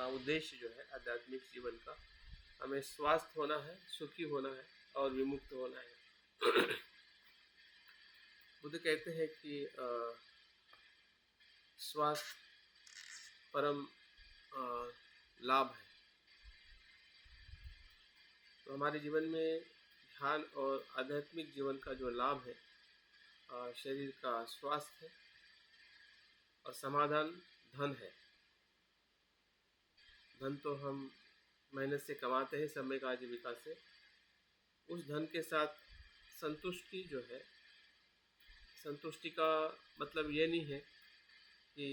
उद्देश्य जो है आध्यात्मिक जीवन का, हमें स्वस्थ होना है, सुखी होना है और विमुक्त होना है। बुद्ध कहते हैं कि स्वास्थ्य परम लाभ है। तो हमारे जीवन में ध्यान और आध्यात्मिक जीवन का जो लाभ है, शरीर का स्वास्थ्य है और समाधान धन है। धन तो हम मेहनत से कमाते हैं, समय का आजीविका से। उस धन के साथ संतुष्टि जो है, संतुष्टि का मतलब ये नहीं है कि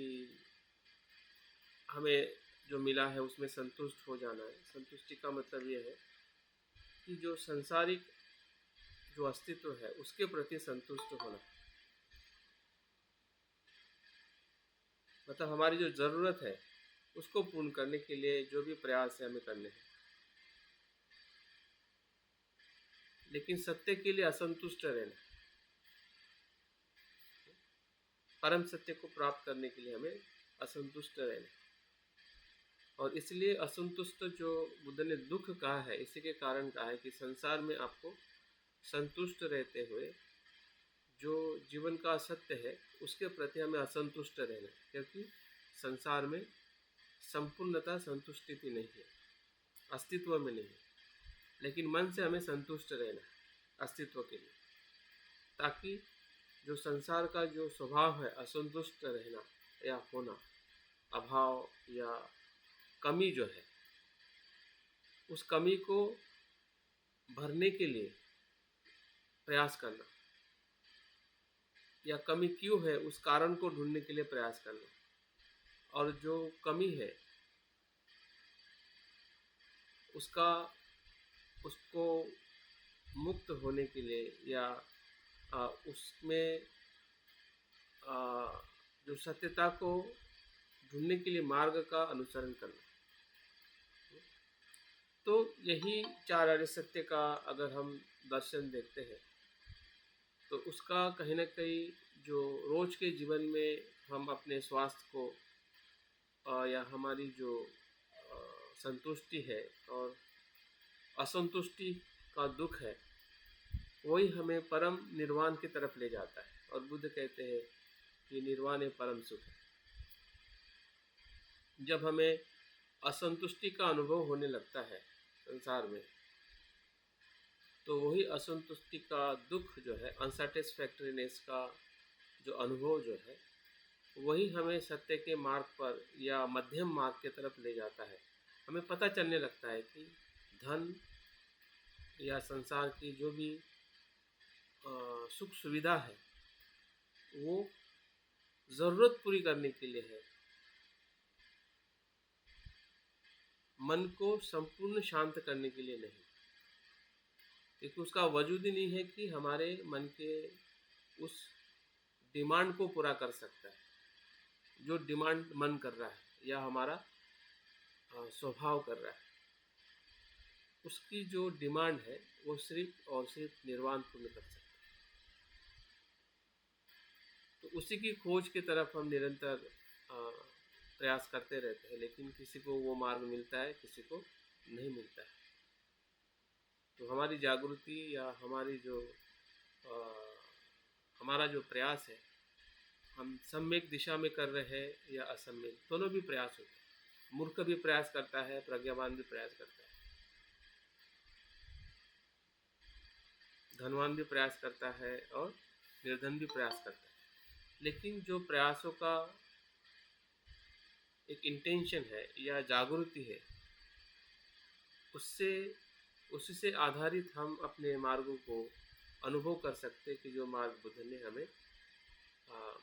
हमें जो मिला है उसमें संतुष्ट हो जाना है। संतुष्टि का मतलब ये है कि जो संसारिक जो अस्तित्व है उसके प्रति संतुष्ट होना, मतलब हमारी जो ज़रूरत है उसको पूर्ण करने के लिए जो भी प्रयास है हमें करने हैं, लेकिन सत्य के लिए असंतुष्ट रहना। परम सत्य को प्राप्त करने के लिए हमें असंतुष्ट रहना, और इसलिए असंतुष्ट जो बुद्ध ने दुख कहा है, इसी के कारण कहा है कि संसार में आपको संतुष्ट रहते हुए जो जीवन का सत्य है उसके प्रति हमें असंतुष्ट रहना, क्योंकि संसार में संपूर्णता संतुष्टि नहीं है, अस्तित्व में नहीं है। लेकिन मन से हमें संतुष्ट रहना अस्तित्व के लिए, ताकि जो संसार का जो स्वभाव है असंतुष्ट रहना या होना, अभाव या कमी जो है, उस कमी को भरने के लिए प्रयास करना, या कमी क्यों है उस कारण को ढूंढने के लिए प्रयास करना, और जो कमी है उसको मुक्त होने के लिए या उसमें जो सत्यता को ढूंढने के लिए मार्ग का अनुसरण करना। तो यही चार आर्य सत्य का अगर हम दर्शन देखते हैं तो उसका कहीं ना कहीं जो रोज के जीवन में हम अपने स्वास्थ्य को या हमारी जो संतुष्टि है और असंतुष्टि का दुख है, वही हमें परम निर्वाण की तरफ ले जाता है। और बुद्ध कहते हैं कि निर्वाण है परम सुख है। जब हमें असंतुष्टि का अनुभव होने लगता है संसार में, तो वही असंतुष्टि का दुख जो है, अनसेटिस्फैक्टरीनेस का जो अनुभव जो है, वही हमें सत्य के मार्ग पर या मध्यम मार्ग की तरफ ले जाता है। हमें पता चलने लगता है कि धन या संसार की जो भी सुख सुविधा है वो ज़रूरत पूरी करने के लिए है, मन को संपूर्ण शांत करने के लिए नहीं। क्योंकि उसका वजूद ही नहीं है कि हमारे मन के उस डिमांड को पूरा कर सकता है, जो डिमांड मन कर रहा है या हमारा स्वभाव कर रहा है। उसकी जो डिमांड है वो सिर्फ और सिर्फ निर्वाण पूर्ण कर सकता है। तो उसी की खोज की तरफ हम निरंतर प्रयास करते रहते हैं, लेकिन किसी को वो मार्ग मिलता है, किसी को नहीं मिलता है। तो हमारी जागृति या हमारी जो हमारा जो प्रयास है, हम सम्यक दिशा में कर रहे हैं या असम्यक, दोनों भी प्रयास होते हैं। मूर्ख भी प्रयास करता है, प्रज्ञावान भी प्रयास करता है, धनवान भी प्रयास करता है और निर्धन भी प्रयास करता है। लेकिन जो प्रयासों का एक इंटेंशन है या जागृति है, उससे आधारित हम अपने मार्गों को अनुभव कर सकते हैं कि जो मार्ग बुद्ध ने हमें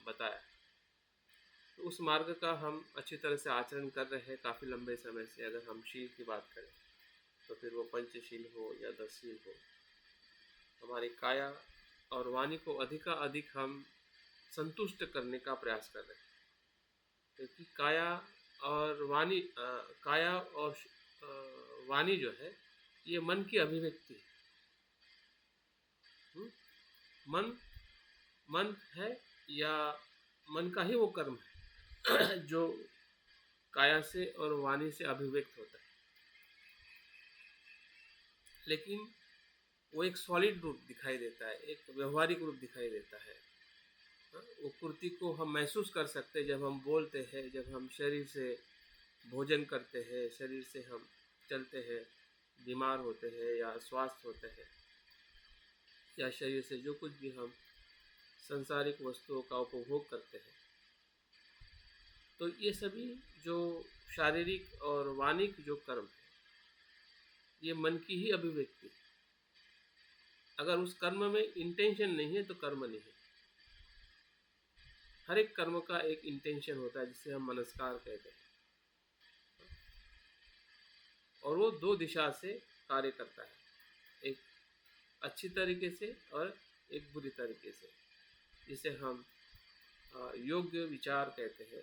बताया। तो उस मार्ग का हम अच्छी तरह से आचरण कर रहे हैं काफ़ी लंबे समय से। अगर हम शील की बात करें तो फिर वो पंचशील हो या 10 शील हो, हमारी काया और वाणी को अधिक हम संतुष्ट करने का प्रयास कर रहे हैं। क्योंकि काया और वाणी जो है ये मन की अभिव्यक्ति है। मन है या मन का ही वो कर्म है जो काया से और वाणी से अभिव्यक्त होता है, लेकिन वो एक सॉलिड रूप दिखाई देता है, एक व्यवहारिक रूप दिखाई देता है। वो कुर्ती को हम महसूस कर सकते हैं जब हम बोलते हैं, जब हम शरीर से भोजन करते हैं, शरीर से हम चलते हैं, बीमार होते हैं या स्वस्थ होते हैं, या शरीर से जो कुछ भी हम संसारिक वस्तुओं का उपभोग करते हैं। तो ये सभी जो शारीरिक और वाणिक जो कर्म है, ये मन की ही अभिव्यक्ति है। अगर उस कर्म में इंटेंशन नहीं है तो कर्म नहीं है। हर एक कर्म का एक इंटेंशन होता है जिसे हम मनस्कार कहते हैं, और वो दो दिशा से कार्य करता है, एक अच्छी तरीके से और एक बुरी तरीके से, जिसे हम योग्य विचार कहते हैं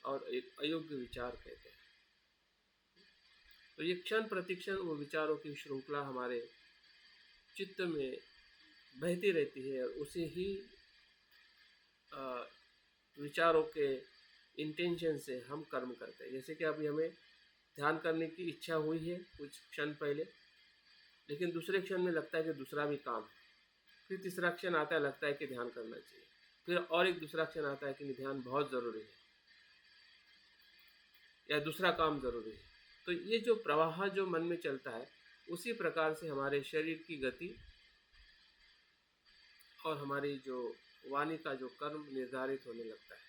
और एक अयोग्य विचार कहते हैं। तो ये क्षण प्रतिक्षण वो विचारों की श्रृंखला हमारे चित्त में बहती रहती है, और उसे ही विचारों के इंटेंशन से हम कर्म करते हैं। जैसे कि अभी हमें ध्यान करने की इच्छा हुई है कुछ क्षण पहले, लेकिन दूसरे क्षण में लगता है कि दूसरा भी काम है, फिर तीसरा क्षण आता है लगता है कि ध्यान करना चाहिए, फिर और एक दूसरा क्षण आता है कि ध्यान बहुत ज़रूरी है या दूसरा काम ज़रूरी है। तो ये जो प्रवाह जो मन में चलता है, उसी प्रकार से हमारे शरीर की गति और हमारी जो वाणी का जो कर्म निर्धारित होने लगता है।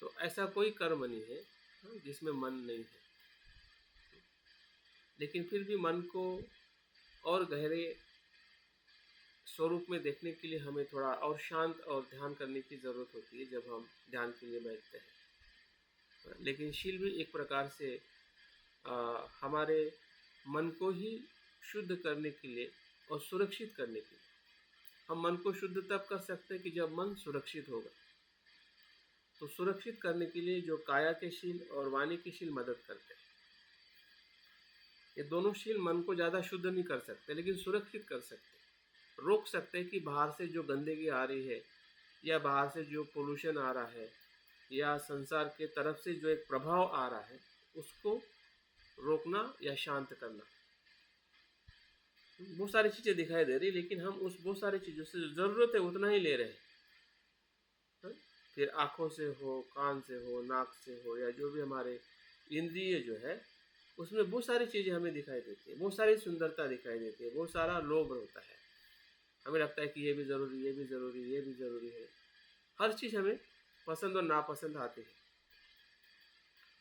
तो ऐसा कोई कर्म नहीं है जिसमें मन नहीं है, लेकिन फिर भी मन को और गहरे स्वरूप में देखने के लिए हमें थोड़ा और शांत और ध्यान करने की ज़रूरत होती है जब हम ध्यान के लिए बैठते हैं। लेकिन शील भी एक प्रकार से हमारे मन को ही शुद्ध करने के लिए और सुरक्षित करने के लिए, हम मन को शुद्ध तब कर सकते हैं कि जब मन सुरक्षित होगा। तो सुरक्षित करने के लिए जो काया के शील और वाणी के शील मदद करते हैं। ये दोनों शील मन को ज़्यादा शुद्ध नहीं कर सकते, लेकिन सुरक्षित कर सकते, रोक सकते हैं कि बाहर से जो गंदगी आ रही है या बाहर से जो पोल्यूशन आ रहा है या संसार के तरफ से जो एक प्रभाव आ रहा है, उसको रोकना या शांत करना। बहुत सारी चीज़ें दिखाई दे रही, लेकिन हम उस बहुत सारी चीज़ों से ज़रूरत है उतना ही ले रहे हैं। फिर आँखों से हो, कान से हो, नाक से हो, या जो भी हमारे इंद्रिय जो है उसमें बहुत सारी चीज़ें हमें दिखाई देती है, बहुत सारी सुंदरता दिखाई देती है, बहुत सारा लोभ होता है। हमें लगता है कि ये भी ज़रूरी, ये भी ज़रूरी, ये भी ज़रूरी है। हर चीज़ हमें पसंद और नापसंद आती है,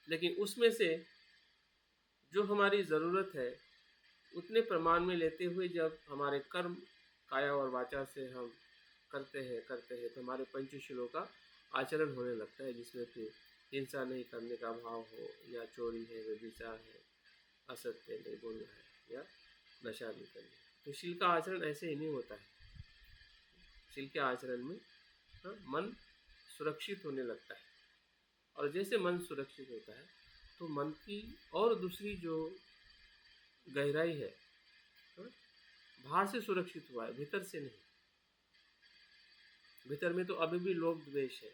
लेकिन उसमें से जो हमारी ज़रूरत है उतने प्रमाण में लेते हुए जब हमारे कर्म काया और वाचा से हम करते हैं तो हमारे पंचशीलों का आचरण होने लगता है, जिसमें फिर हिंसा नहीं करने का भाव हो, या चोरी है, व्यभिचार है, असत्य नहीं बोलना है, या नशा नहीं करना है। तो शील का आचरण ऐसे ही नहीं होता है। शील के आचरण में मन सुरक्षित होने लगता है, और जैसे मन सुरक्षित होता है तो मन की और दूसरी जो गहराई है, बाहर से सुरक्षित हुआ है, भीतर से नहीं। भीतर में तो अभी भी लोभ द्वेष है,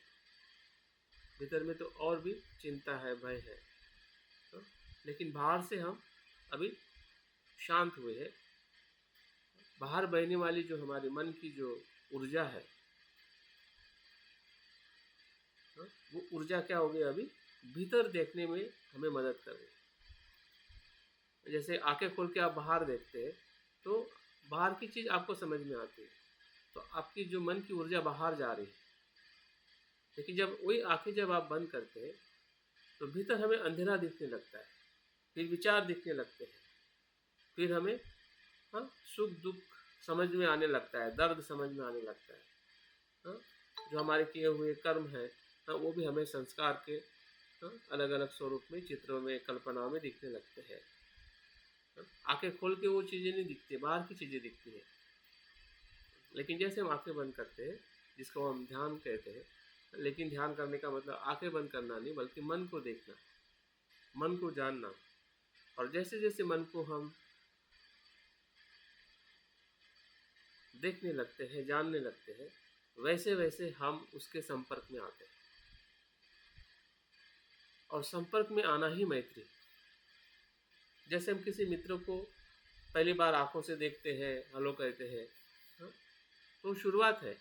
भीतर में तो और भी चिंता है, भय है, लेकिन बाहर से हम अभी शांत हुए हैं। बाहर बहने वाली जो हमारे मन की जो ऊर्जा है, वो ऊर्जा क्या हो गई, अभी भीतर देखने में हमें मदद कर रही है। जैसे आंखें खोल के आप बाहर देखते हैं तो बाहर की चीज़ आपको समझ में आती है, तो आपकी जो मन की ऊर्जा बाहर जा रही है। लेकिन जब वही आंखें जब आप बंद करते हैं तो भीतर हमें अंधेरा दिखने लगता है, फिर विचार दिखने लगते हैं, फिर हमें सुख दुख समझ में आने लगता है, दर्द समझ में आने लगता है। जो हमारे किए हुए कर्म हैं वो भी हमें संस्कार के अलग अलग स्वरूप में, चित्रों में, कल्पनाओं में दिखने लगते हैं। आंखें खोल के वो चीज़ें नहीं दिखती, बाहर की चीज़ें दिखती है। लेकिन जैसे हम आंखें बंद करते हैं, जिसको हम ध्यान कहते हैं, लेकिन ध्यान करने का मतलब आंखें बंद करना नहीं, बल्कि मन को देखना, मन को जानना। और जैसे जैसे मन को हम देखने लगते हैं, जानने लगते हैं, वैसे वैसे हम उसके संपर्क में आते हैं। और संपर्क में आना ही मैत्री। जैसे हम किसी मित्र को पहली बार आंखों से देखते हैं, हेलो कहते हैं, हाँ, तो शुरुआत है।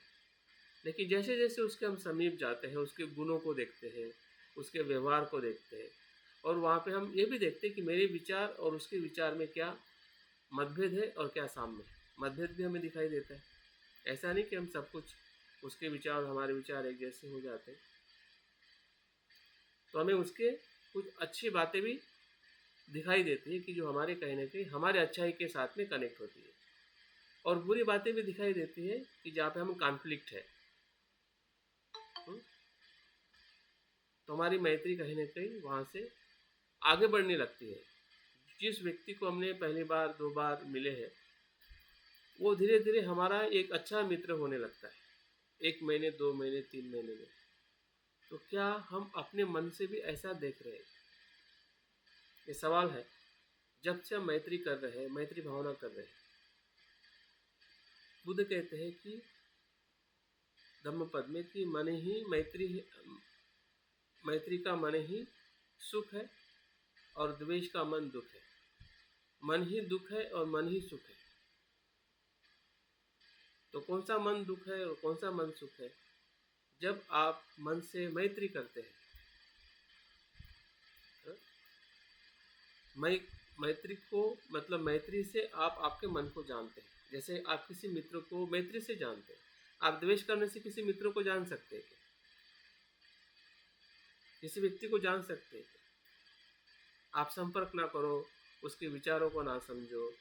लेकिन जैसे जैसे उसके हम समीप जाते हैं, उसके गुणों को देखते हैं, उसके व्यवहार को देखते हैं, और वहाँ पे हम ये भी देखते हैं कि मेरे विचार और उसके विचार में क्या मतभेद है और क्या साम्य है। मतभेद भी हमें दिखाई देता है। ऐसा नहीं कि हम सब कुछ, उसके विचार और हमारे विचार एक जैसे हो जाते हैं। तो हमें उसके कुछ अच्छी बातें भी दिखाई देती है कि जो हमारे कहीं ना कहीं हमारे अच्छाई के साथ में कनेक्ट होती है, और बुरी बातें भी दिखाई देती है कि जहाँ पे हम कॉन्फ्लिक्ट है। तो हमारी मैत्री कहीं ना कहीं वहाँ से आगे बढ़ने लगती है। जिस व्यक्ति को हमने पहली बार 2 बार मिले हैं, वो धीरे धीरे हमारा एक अच्छा मित्र होने लगता है, 1 महीने 2 महीने 3 महीने में। तो क्या हम अपने मन से भी ऐसा देख रहे हैं? ये सवाल है। जब से हम मैत्री कर रहे हैं, मैत्री भावना कर रहे हैं, बुद्ध कहते हैं कि धम्मपद में कि मन ही मैत्री का मन ही सुख है और द्वेष का मन दुख है। मन ही दुख है और मन ही सुख है। तो कौन सा मन दुख है और कौन सा मन सुख है? जब आप मन से मैत्री करते हैं। मैत्री को मतलब मैत्री से आप आपके मन को जानते हैं। जैसे आप किसी मित्र को मैत्री से जानते हैं। आप द्वेष करने से किसी मित्र को जान सकते हैं, किसी व्यक्ति को जान सकते हैं। आप संपर्क ना करो, उसके विचारों को ना समझो,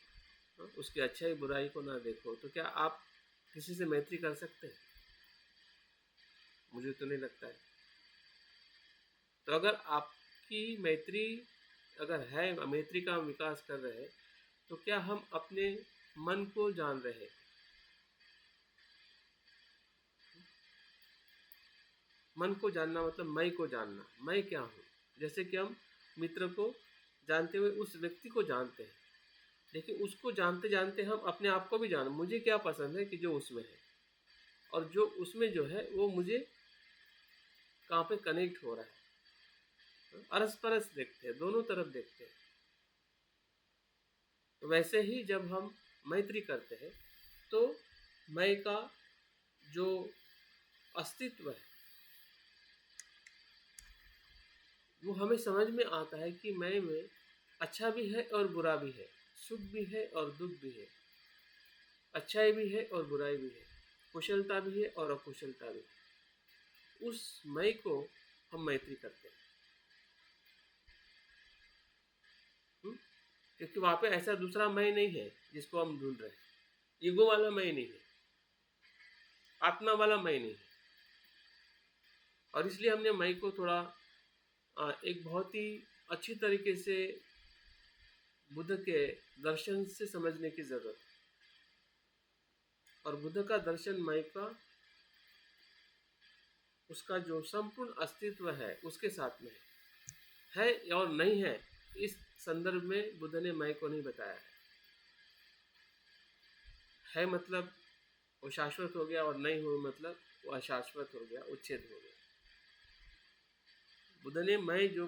उसकी अच्छाई बुराई को ना देखो, तो क्या आप किसी से मैत्री कर सकते हैं? मुझे तो नहीं लगता है। तो अगर आपकी मैत्री अगर है, मैत्री का विकास कर रहे हैं, तो क्या हम अपने मन को जान रहे हैं? मन को जानना मतलब मैं को जानना, मैं क्या हूँ। जैसे कि हम मित्र को जानते हुए उस व्यक्ति को जानते हैं, लेकिन उसको जानते जानते हम अपने आप को भी जान, मुझे क्या पसंद है कि जो उसमें है, और जो उसमें जो है वो मुझे कहाँ पे कनेक्ट हो रहा है। अरस परस देखते हैं, दोनों तरफ देखते हैं। तो वैसे ही जब हम मैत्री करते हैं, तो मैं का जो अस्तित्व है वो हमें समझ में आता है कि मैं में अच्छा भी है और बुरा भी है, सुख भी है और दुख भी है, अच्छाई भी है और बुराई भी है, कुशलता भी है और अकुशलता भी है। उस मैं को हम मैत्री करते हैं। क्योंकि वहाँ पे ऐसा दूसरा मैं नहीं है जिसको हम ढूंढ रहे हैं। ईगो वाला मैं नहीं है, आत्मा वाला मैं नहीं है। और इसलिए हमने मैं को थोड़ा एक बहुत ही अच्छी तरीके से बुद्ध के दर्शन से समझने की जरूरत है। और बुद्ध का दर्शन मैं का, उसका जो संपूर्ण अस्तित्व है उसके साथ में है और नहीं है। इस संदर्भ में बुद्ध ने मैं को नहीं बताया है मतलब वो शाश्वत हो गया, और नहीं हो मतलब वो अशाश्वत हो गया, उच्छेद हो गया। बुद्ध ने मैं जो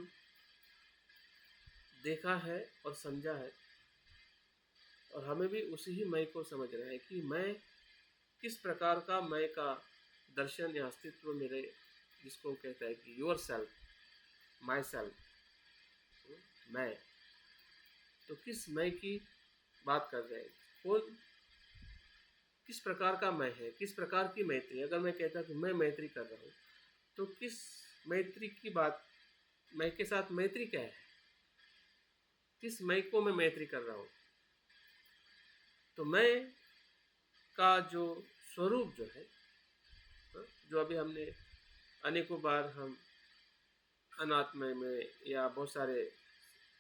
देखा है और समझा है, और हमें भी उसी ही मैं को समझ रहे हैं कि मैं किस प्रकार का मैं का दर्शन या अस्तित्व मेरे, जिसको कहता है कि योर सेल्फ, माई सेल्फ, मैं। तो किस मैं की बात कर रहे हैं? कौन किस प्रकार का मैं है, किस प्रकार की मैत्री? अगर मैं कहता कि मैं मैत्री कर रहा हूँ, तो किस मैत्री की बात, मैं के साथ मैत्री क्या है, किस मैं को मैं मैत्री कर रहा हूँ? तो मैं का जो स्वरूप जो है, जो अभी हमने अनेकों बार हम अनात्मय में या बहुत सारे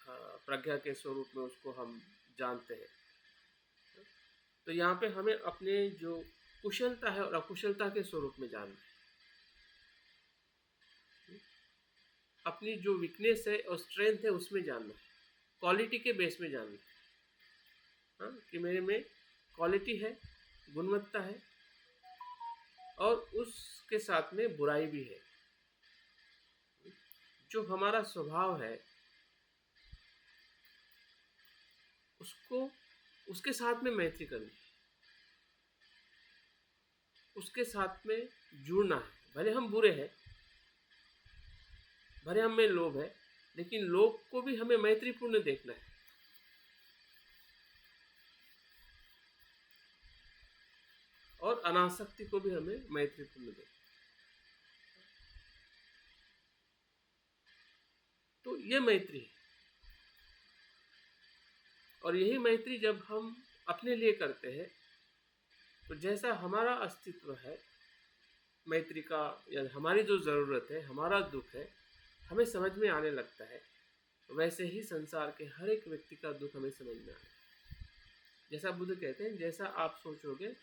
प्रज्ञा के स्वरूप में उसको हम जानते हैं। तो यहाँ पे हमें अपने जो कुशलता है और अकुशलता के स्वरूप में जानना है, अपनी जो वीकनेस है और स्ट्रेंथ है उसमें जानना है, क्वालिटी के बेस में जानना है। हाँ, कि मेरे में क्वालिटी है, गुणवत्ता है, और उसके साथ में बुराई भी है। जो हमारा स्वभाव है उसको उसके साथ में मैत्री करनी, उसके साथ में जुड़ना है। भले हम बुरे हैं, भले हम में लोभ है, लेकिन लोभ को भी हमें मैत्रीपूर्ण देखना है। और अनासक्ति को भी हमें मैत्रीपूर्ण देखना है। तो ये मैत्री है। और यही मैत्री जब हम अपने लिए करते हैं तो जैसा हमारा अस्तित्व है मैत्री का, या हमारी जो ज़रूरत है, हमारा दुख है, हमें समझ में आने लगता है, वैसे ही संसार के हर एक व्यक्ति का दुख हमें समझ में आने। जैसा बुद्ध कहते हैं, जैसा आप सोचोगे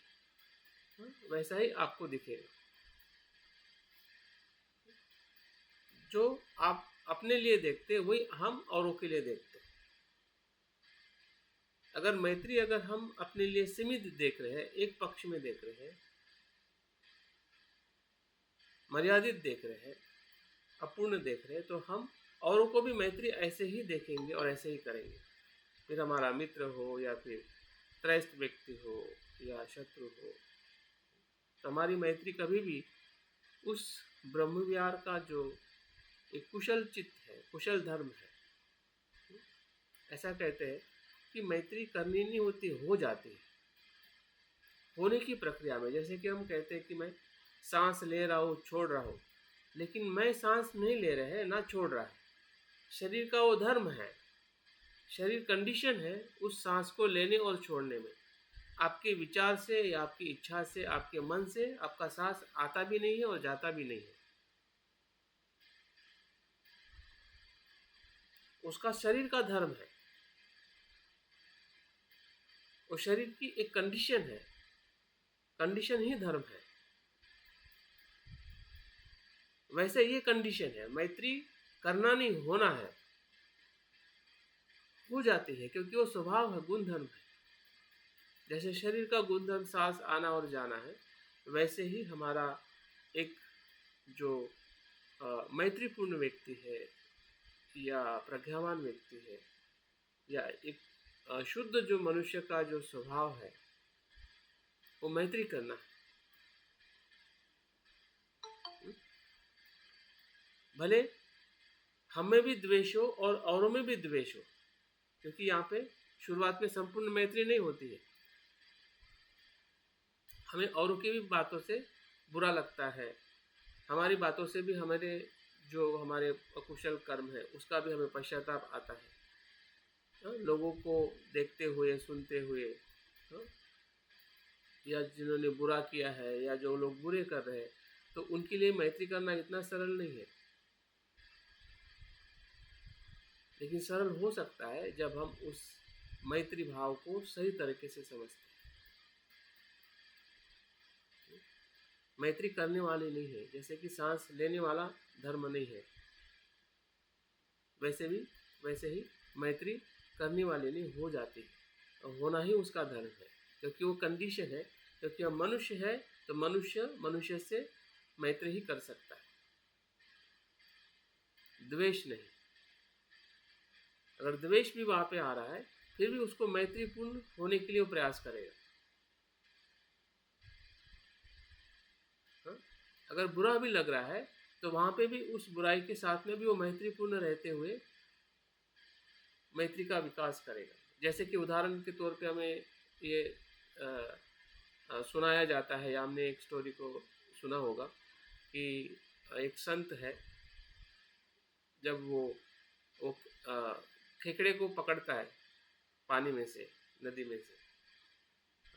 वैसा ही आपको दिखेगा। जो आप अपने लिए देखते हैं वही हम औरों के लिए देखते हैं। अगर मैत्री अगर हम अपने लिए सीमित देख रहे हैं, एक पक्ष में देख रहे हैं, मर्यादित देख रहे हैं, अपूर्ण देख रहे हैं, तो हम औरों को भी मैत्री ऐसे ही देखेंगे और ऐसे ही करेंगे। फिर हमारा मित्र हो या फिर त्रस्त व्यक्ति हो या शत्रु हो, तो हमारी मैत्री कभी भी उस ब्रह्म विहार का जो एक कुशल चित्त है, कुशल धर्म है, ऐसा कहते हैं कि मैत्री करनी नहीं होती, हो जाती है होने की प्रक्रिया में। जैसे कि हम कहते हैं कि मैं सांस ले रहा हूँ, छोड़ रहा हूँ, लेकिन मैं सांस नहीं ले रहा है ना छोड़ रहा है। शरीर का वो धर्म है, शरीर कंडीशन है उस सांस को लेने और छोड़ने में। आपके विचार से या आपकी इच्छा से, आपके मन से आपका सांस आता भी नहीं है और जाता भी नहीं है। उसका शरीर का धर्म है, वो शरीर की एक कंडीशन है, कंडीशन ही धर्म है। वैसे ये कंडीशन है, मैत्री करना नहीं, होना है, हो जाती है, क्योंकि वो स्वभाव है, गुणधर्म है। जैसे शरीर का गुणधर्म सांस आना और जाना है, वैसे ही हमारा एक जो मैत्रीपूर्ण व्यक्ति है या प्रज्ञावान व्यक्ति है या एक शुद्ध जो मनुष्य का जो स्वभाव है वो मैत्री करना है। भले हम में भी द्वेष हो और औरों में भी द्वेष हो, क्योंकि यहाँ पे शुरुआत में संपूर्ण मैत्री नहीं होती है। हमें औरों की भी बातों से बुरा लगता है, हमारी बातों से भी हमारे जो हमारे अकुशल कर्म है उसका भी हमें पश्चाताप आता है। लोगों को देखते हुए, सुनते हुए, या जिन्होंने बुरा किया है या जो लोग बुरे कर रहे हैं, तो उनके लिए मैत्री करना इतना सरल नहीं है। लेकिन सरल हो सकता है जब हम उस मैत्री भाव को सही तरीके से समझते हैं। मैत्री करने वाली नहीं है, जैसे कि सांस लेने वाला धर्म नहीं है, वैसे ही मैत्री करने वाली नहीं, हो जाती है। और होना ही उसका धर्म है, क्योंकि वो कंडीशन है। क्योंकि हम मनुष्य है तो मनुष्य से मैत्री ही कर सकता है, द्वेष नहीं। अगर द्वेष भी वहाँ पे आ रहा है फिर भी उसको मैत्रीपूर्ण होने के लिए वो प्रयास करेगा। अगर बुरा भी लग रहा है तो वहाँ पे भी उस बुराई के साथ में भी वो मैत्रीपूर्ण रहते हुए मैत्री का विकास करेगा। जैसे कि उदाहरण के तौर पे हमें ये सुनाया जाता है, या हमने एक स्टोरी को सुना होगा कि एक संत है, जब वो खेकड़े को पकड़ता है पानी में से, नदी में से।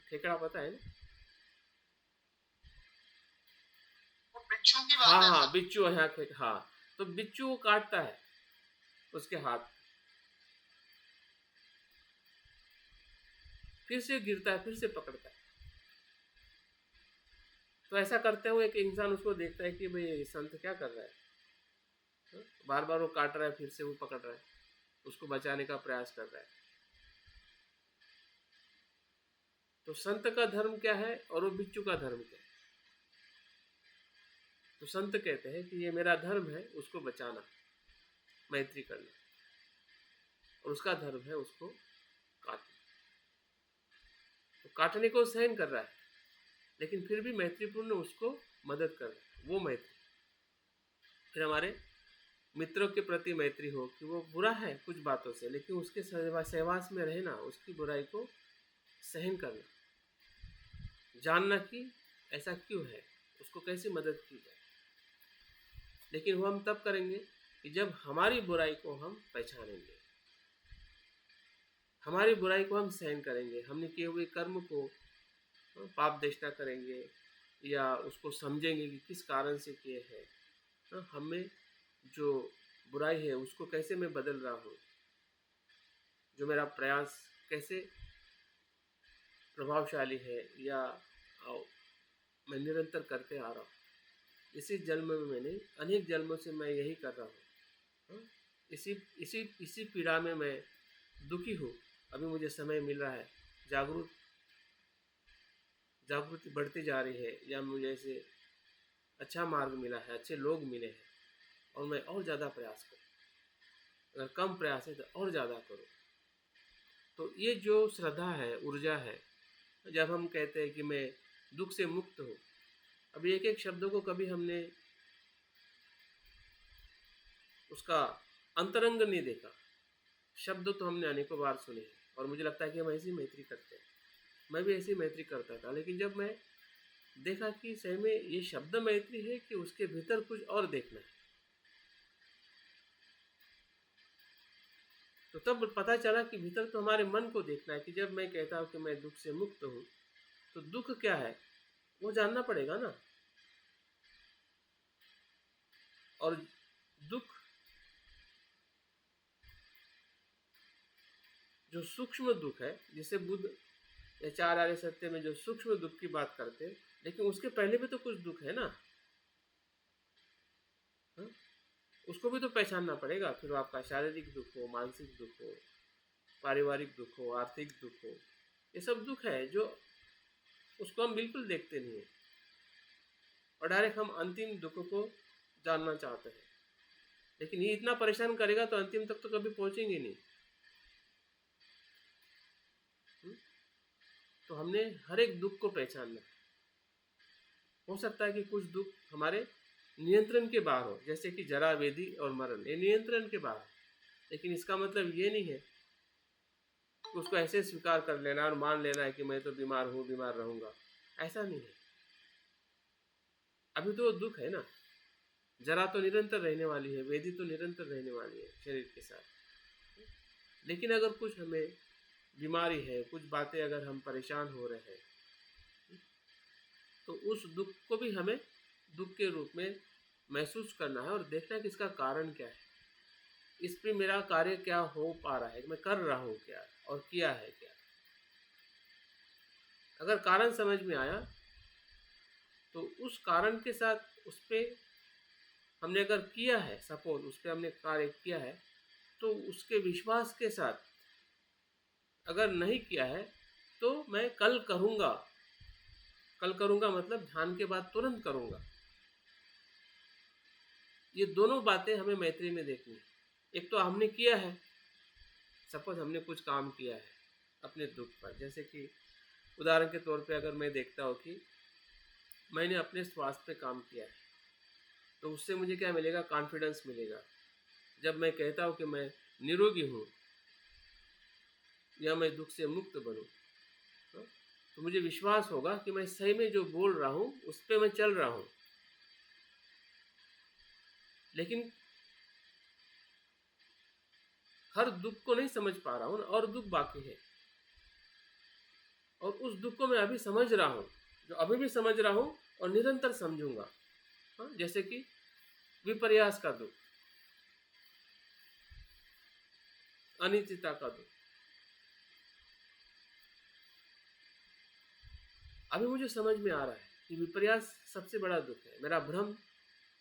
खेकड़ा पता है ना? बिच्छू की बात है। हाँ, बिच्छू है। हाँ, तो बिच्छू वो काटता है उसके हाथ, फिर से गिरता है, फिर से पकड़ता है। तो ऐसा करते हुए एक इंसान उसको देखता है कि भाई संत क्या कर रहा है, बार बार वो काट रहा है, फिर से वो पकड़ रहा है, उसको बचाने का प्रयास कर रहा है। तो संत का धर्म क्या है और वो बिच्छू का धर्म क्या है? तो संत कहते हैं कि ये मेरा धर्म है उसको बचाना, मैत्री करना, और उसका धर्म है उसको काटना। तो काटने को सहन कर रहा है, लेकिन फिर भी मैत्रीपूर्ण उसको मदद कर रहा है, वो मैत्री। फिर हमारे मित्रों के प्रति मैत्री हो कि वो बुरा है कुछ बातों से, लेकिन उसके सहवास में रहना, उसकी बुराई को सहन करना, जानना कि ऐसा क्यों है, उसको कैसे मदद की जाए। लेकिन वो हम तब करेंगे कि जब हमारी बुराई को हम पहचानेंगे, हमारी बुराई को हम सहन करेंगे, हमने किए हुए कर्म को पाप देशना करेंगे, या उसको समझेंगे कि किस कारण से किए हैं, हमें जो बुराई है उसको कैसे मैं बदल रहा हूँ, जो मेरा प्रयास कैसे प्रभावशाली है, या मैं निरंतर करते आ रहा हूँ। इसी जन्म में मैंने अनेक जन्मों से मैं यही कर रहा हूँ, इसी पीड़ा में मैं दुखी हूँ। अभी मुझे समय मिल रहा है, जागृति बढ़ती जा रही है, या मुझे ऐसे अच्छा मार्ग मिला है, अच्छे लोग मिले हैं, और मैं और ज़्यादा प्रयास करूँ। अगर कम प्रयास है तो और ज़्यादा करो। तो ये जो श्रद्धा है, ऊर्जा है, जब हम कहते हैं कि मैं दुख से मुक्त हूँ, अभी एक एक शब्दों को कभी हमने उसका अंतरंग नहीं देखा। शब्द तो हमने अनेकों बार सुने, और मुझे लगता है कि हम ऐसी मैत्री करते हैं, मैं भी ऐसी मैत्री करता था। लेकिन जब मैं देखा कि सही में ये शब्द मैत्री है कि उसके भीतर कुछ और देखना है, तो तब पता चला कि भीतर तो हमारे मन को देखना है कि जब मैं कहता हूँ कि मैं दुख से मुक्त हूँ, तो दुख क्या है वो जानना पड़ेगा ना। और दुख जो सूक्ष्म दुख है, जिसे बुद्ध या 4 आर्य सत्य में जो सूक्ष्म दुख की बात करते हैं, लेकिन उसके पहले भी तो कुछ दुख है ना, उसको भी तो पहचानना पड़ेगा। फिर आपका शारीरिक दुख हो, मानसिक दुख हो, पारिवारिक दुख हो, आर्थिक दुख हो, ये सब दुख है जो उसको हम बिल्कुल देखते नहीं है, और डायरेक्ट हम अंतिम दुख को जानना चाहते हैं। लेकिन ये इतना परेशान करेगा तो अंतिम तक तो कभी पहुंचेंगे नहीं। तो हमने हर एक दुख को पहचानना। हो सकता है कि कुछ दुख हमारे नियंत्रण के बाहर हो, जैसे कि जरा, व्याधि और मरण, ये नियंत्रण के बाहर, लेकिन इसका मतलब ये नहीं है कि उसको ऐसे स्वीकार कर लेना और मान लेना है कि मैं तो बीमार हूँ, बीमार रहूँगा, ऐसा नहीं है। अभी तो दुख है ना, जरा तो निरंतर रहने वाली है, व्याधि तो निरंतर रहने वाली है शरीर के साथ। लेकिन अगर कुछ हमें बीमारी है, कुछ बातें अगर हम परेशान हो रहे हैं, तो उस दुख को भी हमें दुख के रूप में महसूस करना है और देखना है कि इसका कारण क्या है, इस पर मेरा कार्य क्या हो पा रहा है, मैं कर रहा हूँ क्या और किया है क्या। अगर कारण समझ में आया तो उस कारण के साथ उस पर हमने अगर किया है, सपोज उस पर हमने कार्य किया है, तो उसके विश्वास के साथ अगर नहीं किया है तो मैं कल करूँगा। कल करूँगा मतलब ध्यान के बाद तुरंत करूँगा। ये दोनों बातें हमें मैत्री में देखनी है। एक तो हमने किया है, सपोज हमने कुछ काम किया है अपने दुख पर, जैसे कि उदाहरण के तौर पे अगर मैं देखता हूँ कि मैंने अपने स्वास्थ्य पे काम किया है, तो उससे मुझे क्या मिलेगा, कॉन्फिडेंस मिलेगा। जब मैं कहता हूँ कि मैं निरोगी हूँ या मैं दुख से मुक्त बनूँ, तो मुझे विश्वास होगा कि मैं सही में जो बोल रहा हूँ उस पर मैं चल रहा हूँ। लेकिन हर दुख को नहीं समझ पा रहा हूँ ना, और दुख बाकी है, और उस दुख को मैं अभी समझ रहा हूँ, जो अभी भी समझ रहा हूँ और निरंतर समझूंगा। जैसे कि विपर्यास का दुख, अनिश्चितता का दुख, अभी मुझे समझ में आ रहा है कि विपर्यास सबसे बड़ा दुख है। मेरा भ्रम,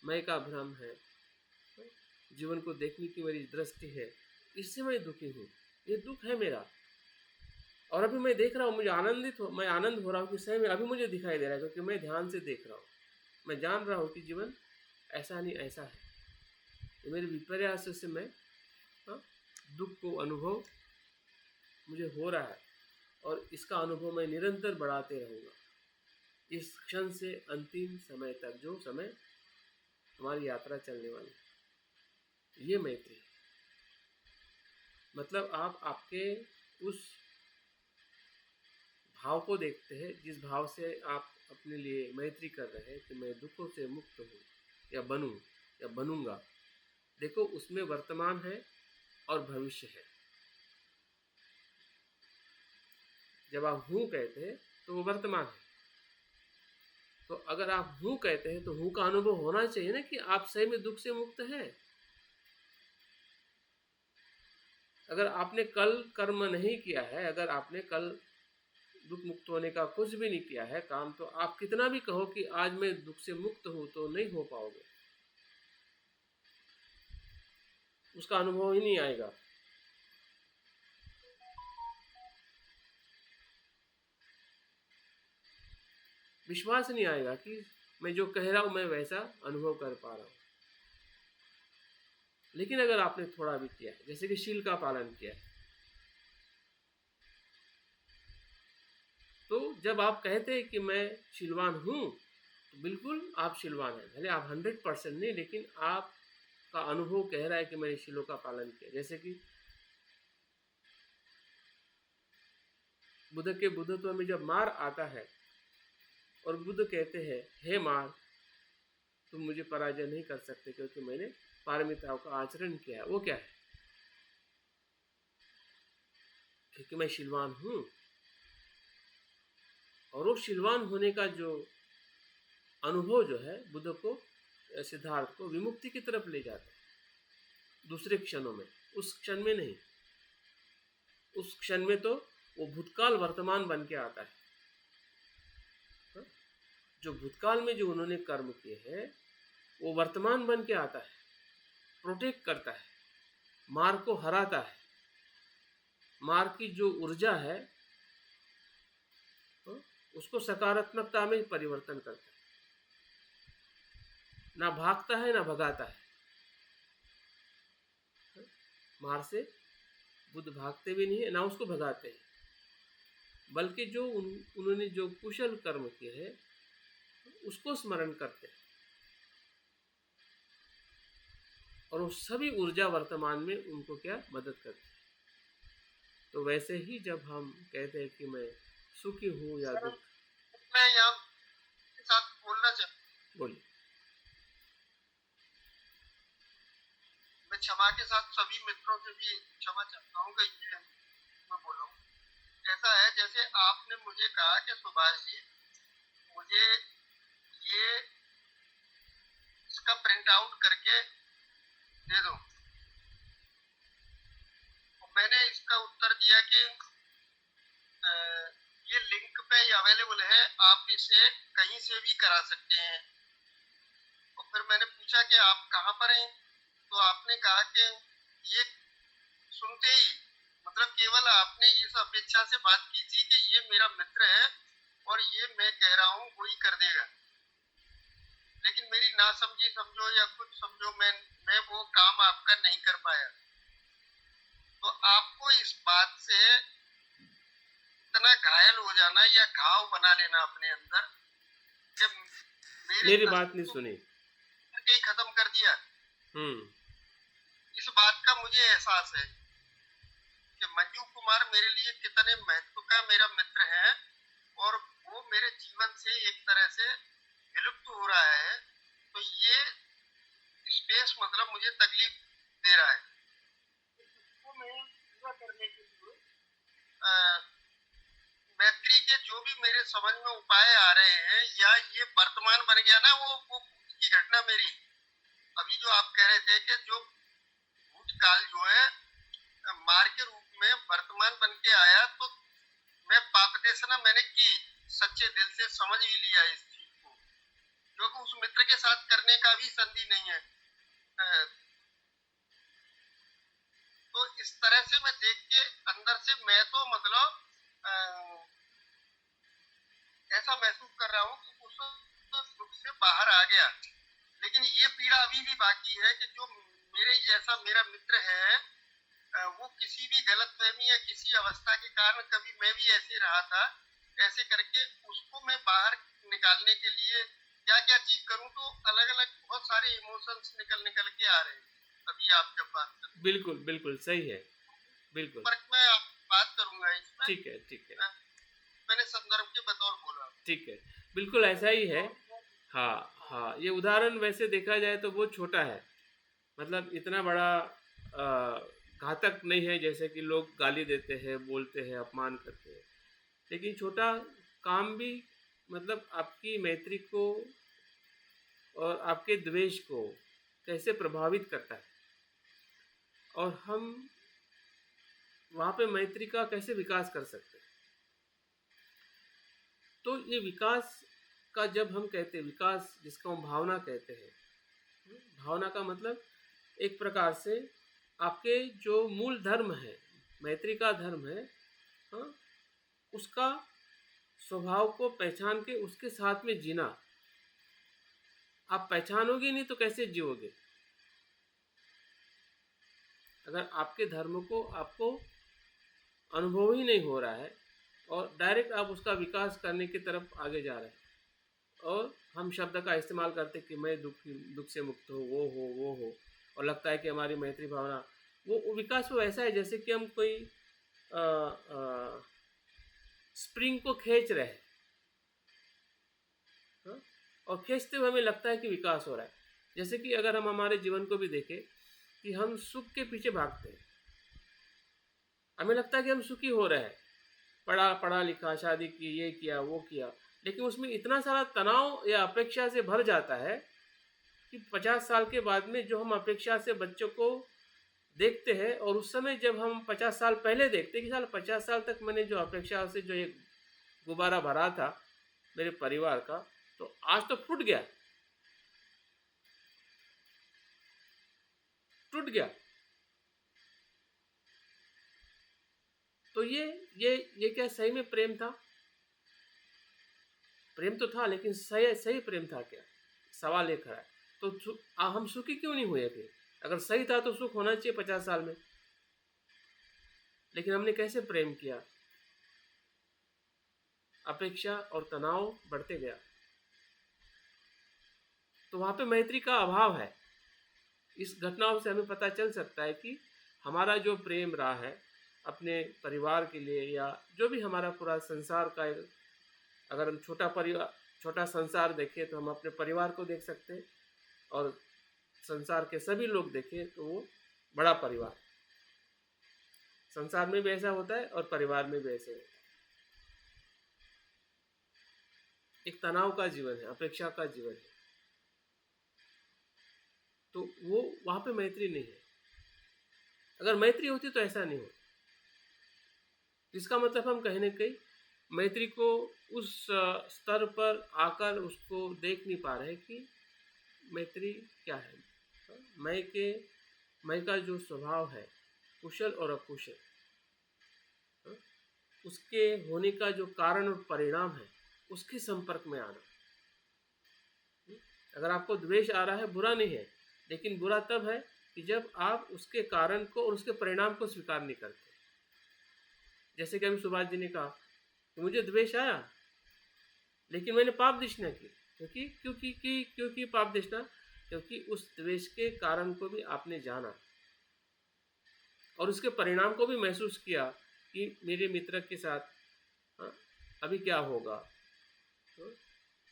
मैं का भ्रम है, जीवन को देखने की मेरी दृष्टि है, इससे मैं दुखी हूँ, ये दुख है मेरा। और अभी मैं देख रहा हूँ, मुझे मैं आनंद हो रहा हूँ कि सही में अभी मुझे दिखाई दे रहा है, क्योंकि मैं ध्यान से देख रहा हूँ। मैं जान रहा हूँ कि जीवन ऐसा नहीं ऐसा है, ये मेरे विपर्यास से मैं दुख को अनुभव मुझे हो रहा है और इसका अनुभव मैं निरंतर बढ़ाते रहूँगा इस क्षण से अंतिम समय तक, जो समय हमारी यात्रा चलने वाली है। ये मैत्री है। मतलब आप आपके उस भाव को देखते हैं जिस भाव से आप अपने लिए मैत्री कर रहे हैं कि मैं दुखों से मुक्त हूँ या बनूँ या बनूंगा। देखो, उसमें वर्तमान है और भविष्य है। जब आप हूँ कहते हैं तो वो वर्तमान है। तो अगर आप हूँ कहते हैं तो हूँ का अनुभव होना चाहिए ना कि आप सही में दुख से मुक्त हैं। अगर आपने कल कर्म नहीं किया है, अगर आपने कल दुख मुक्त होने का कुछ भी नहीं किया है काम, तो आप कितना भी कहो कि आज मैं दुख से मुक्त हूँ तो नहीं हो पाओगे, उसका अनुभव ही नहीं आएगा। विश्वास नहीं आएगा कि मैं जो कह रहा हूँ मैं वैसा अनुभव कर पा रहा हूँ। लेकिन अगर आपने थोड़ा भी किया है, जैसे कि शील का पालन किया है, तो जब आप कहते हैं कि मैं शीलवान हूँ, तो बिल्कुल आप शीलवान हैं। भले आप 100% नहीं, लेकिन आपका अनुभव कह रहा है कि मैंने शीलों का पालन किया। जैसे कि बुद्ध के बुद्धत्व में जब मार आता है और बुद्ध कहते हैं, हे मार, तुम मुझे पराजय नहीं कर सकते क्योंकि मैंने पारमिताओं का आचरण किया है। वो क्या है? क्योंकि मैं शीलवान हूँ। और वो शीलवान होने का जो अनुभव जो है बुद्ध को, सिद्धार्थ को विमुक्ति की तरफ ले जाता है दूसरे क्षणों में। उस क्षण में नहीं, उस क्षण में तो वो भूतकाल वर्तमान बन के आता है। जो भूतकाल में जो उन्होंने कर्म किए हैं वो वर्तमान बन के आता है, प्रोटेक्ट करता है, मार को हराता है। मार की जो ऊर्जा है उसको सकारात्मकता में परिवर्तन करता है। ना भागता है ना भगाता है। मार से बुद्ध भागते भी नहीं है, ना उसको भगाते हैं, बल्कि जो उन्होंने जो कुशल कर्म किए हैं उसको स्मरण करते हैं। और वो सभी ऊर्जा वर्तमान में उनको क्या मदद करती है। तो वैसे ही जब हम कहते हैं कि मैं सुखी हूँ या दुख, मैं यहाँ के साथ बोलना चाहता, बोलिए। मैं क्षमा के साथ सभी मित्रों से भी क्षमा चाहता हूँ कि ये मैं बोल रहा हूँ। ऐसा है जैसे आपने मुझे कहा कि सुभाष जी मुझे ये इसका प्रिंट आउट करके दे दो। मैंने इसका उत्तर दिया कि ये लिंक पे अवेलेबल है, आप इसे कहीं से भी करा सकते हैं। और फिर मैंने पूछा कि आप कहाँ पर हैं, तो आपने कहा कि ये सुनते ही मतलब केवल आपने इस अपेक्षा से बात की थी कि ये मेरा मित्र है और ये मैं कह रहा हूँ वही कर देगा। लेकिन मेरी नासमझी समझो या कुछ समझो, मैं वो काम आपका नहीं कर पाया। तो आपको इस बात से इतना घायल हो जाना या घाव बना लेना अपने अंदर कि मेरी बात नहीं सुनी, ही खत्म कर दिया। इस बात का मुझे एहसास है कि मंजू कुमार मेरे लिए कितने महत्व का मेरा मित्र है और वो मेरे जीवन से एक तरह से विलुप्त हो रहा है। तो ये स्पेस मतलब मुझे तकलीफ दे रहा है। इसको मैं पूरा करने के लिए मैत्री के जो भी मेरे समझ में उपाय आ रहे हैं, या ये वर्तमान बन गया ना, वो की घटना मेरी अभी जो आप कह रहे थे कि जो भूतकाल जो है मार के रूप में वर्तमान बन के आया, तो मैं पापदेशना मैंने की, सच्चे दिल से समझ ही लिया इस चीज को, क्योंकि उस मित्र के साथ करने का भी संधि नहीं है। तो इस तरह से मैं देख के अंदर से मैं तो मतलब ऐसा महसूस कर रहा हूँ कि उस दुख से बाहर आ गया। लेकिन ये पीड़ा अभी भी बाकी है कि जो मेरे जैसा मेरा मित्र है वो किसी भी गलतफहमी या किसी अवस्था के कारण, कभी मैं भी ऐसे रहा था, ऐसे करके उसको मैं बाहर निकालने के लिए क्या क्या चीज करूं, तो अलग अलग बहुत सारे इमोशंस निकल निकल के आ रहे हैं अभी आप जब बात कर। बिल्कुल बिल्कुल सही है, बिल्कुल पर मैं बात करूंगा इसमें। ठीक है, ठीक है, मैंने संदर्भ के बतौर बोला। ठीक है, बिल्कुल ऐसा ही है। तो हाँ हाँ, ये उदाहरण वैसे देखा जाए तो वो छोटा है, मतलब इतना बड़ा घातक नहीं है जैसे कि लोग गाली देते हैं, बोलते हैं, अपमान करते हैं। लेकिन छोटा काम भी मतलब आपकी मैत्री को और आपके द्वेष को कैसे प्रभावित करता है, और हम वहाँ पे मैत्री का कैसे विकास कर सकते हैं। तो ये विकास का जब हम कहते हैं, विकास जिसको हम भावना कहते हैं, भावना का मतलब एक प्रकार से आपके जो मूल धर्म है, मैत्री का धर्म है, हाँ, उसका स्वभाव को पहचान के उसके साथ में जीना। आप पहचानोगे नहीं तो कैसे जियोगे? अगर आपके धर्म को आपको अनुभव ही नहीं हो रहा है और डायरेक्ट आप उसका विकास करने की तरफ आगे जा रहे हैं, और हम शब्द का इस्तेमाल करते कि मैं दुख से मुक्त हो, वो हो, और लगता है कि हमारी मैत्री भावना वो विकास वो ऐसा है जैसे कि हम कोई स्प्रिंग को खींच रहे हैं, हाँ? और खींचते हुए हमें लगता है कि विकास हो रहा है। जैसे कि अगर हम हमारे जीवन को भी देखें कि हम सुख के पीछे भागते हैं, हमें लगता है कि हम सुखी हो रहे हैं, पढ़ा लिखा, शादी की, ये किया वो किया, लेकिन उसमें इतना सारा तनाव या अपेक्षा से भर जाता है कि 50 साल के बाद में जो हम अपेक्षा से बच्चों को देखते हैं, और उस समय जब हम 50 साल पहले देखते हैं कि साल 50 साल तक मैंने जो अपेक्षा से जो एक गुब्बारा भरा था मेरे परिवार का, तो आज तो फूट गया, टूट गया। तो ये क्या सही में प्रेम था? प्रेम तो था, लेकिन सही सही प्रेम था क्या? सवाल ये खड़ा है। तो हम सुखी क्यों नहीं हुए फिर? अगर सही था तो सुख होना चाहिए 50 साल में, लेकिन हमने कैसे प्रेम किया? अपेक्षा और तनाव बढ़ते गया, तो वहाँ पे मैत्री का अभाव है। इस घटनाओं से हमें पता चल सकता है कि हमारा जो प्रेम रहा है अपने परिवार के लिए, या जो भी हमारा पूरा संसार का, अगर हम छोटा संसार देखें तो हम अपने परिवार को देख सकते हैं, और संसार के सभी लोग देखें तो वो बड़ा परिवार। संसार में भी ऐसा होता है और परिवार में भी ऐसे होता है। एक तनाव का जीवन है, अपेक्षा का जीवन है, तो वो वहाँ पे मैत्री नहीं है। अगर मैत्री होती तो ऐसा नहीं हो। जिसका मतलब हम कहीं ना कहीं मैत्री को उस स्तर पर आकर उसको देख नहीं पा रहे कि मैत्री क्या है। मैं का जो स्वभाव है, कुशल और अकुशल, उसके होने का जो कारण और परिणाम है, उसके संपर्क में आना। अगर आपको द्वेष आ रहा है, बुरा नहीं है, लेकिन बुरा तब है कि जब आप उसके कारण को और उसके परिणाम को स्वीकार नहीं करते। जैसे कि अभी सुभाष जी ने कहा कि मुझे द्वेष आया, लेकिन मैंने पाप दिशना की। क्योंकि पाप दिशना, क्योंकि उस द्वेष के कारण को भी आपने जाना और उसके परिणाम को भी महसूस किया कि मेरे मित्र के साथ अभी क्या होगा। तो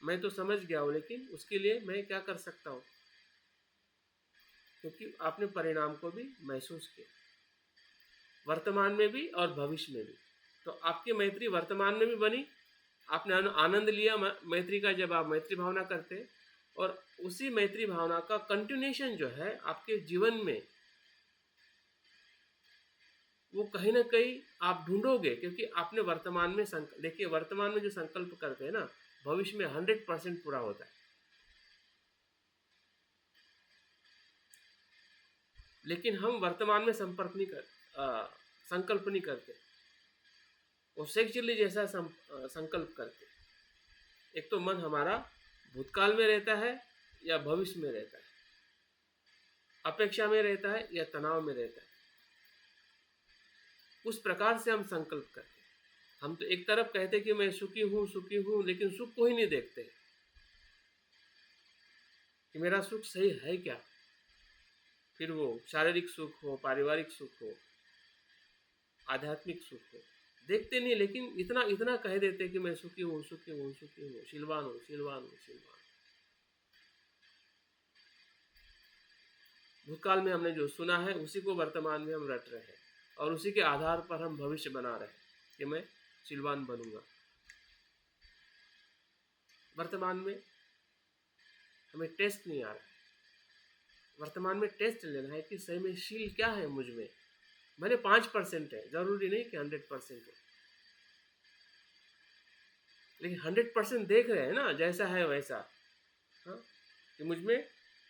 मैं तो समझ गया हूँ, लेकिन उसके लिए मैं क्या कर सकता हूँ, क्योंकि आपने परिणाम को भी महसूस किया, वर्तमान में भी और भविष्य में भी। तो आपकी मैत्री वर्तमान में भी बनी, आपने आनंद लिया मैत्री का जब आप मैत्री भावना करते, और उसी मैत्री भावना का कंटिन्यूएशन जो है आपके जीवन में, वो कहीं ना कहीं आप ढूंढोगे, क्योंकि आपने वर्तमान में देखिए, वर्तमान में जो संकल्प करते हैं ना, भविष्य में 100% पूरा होता है। लेकिन हम वर्तमान में संकल्प नहीं करते, वो सेक्चुअली जैसा संकल्प करते। एक तो मन हमारा भूतकाल में रहता है या भविष्य में रहता है, अपेक्षा में रहता है या तनाव में रहता है। उस प्रकार से हम संकल्प करते हैं। हम तो एक तरफ कहते कि मैं सुखी हूँ, लेकिन सुख को ही नहीं देखते कि मेरा सुख सही है क्या। फिर वो शारीरिक सुख हो, पारिवारिक सुख हो, आध्यात्मिक सुख हो, देखते नहीं, लेकिन इतना इतना कह देते कि मैं सुखी हूँ, शीलवान हूँ। भूतकाल में हमने जो सुना है उसी को वर्तमान में हम रट रहे हैं और उसी के आधार पर हम भविष्य बना रहे हैं कि मैं शीलवान बनूंगा। वर्तमान में हमें टेस्ट नहीं आ रहा है। वर्तमान में टेस्ट लेना है कि सही में शील क्या है मुझ में। भले 5% है, जरूरी नहीं कि 100% है, लेकिन 100% देख रहे हैं ना, जैसा है वैसा। हाँ, कि मुझ में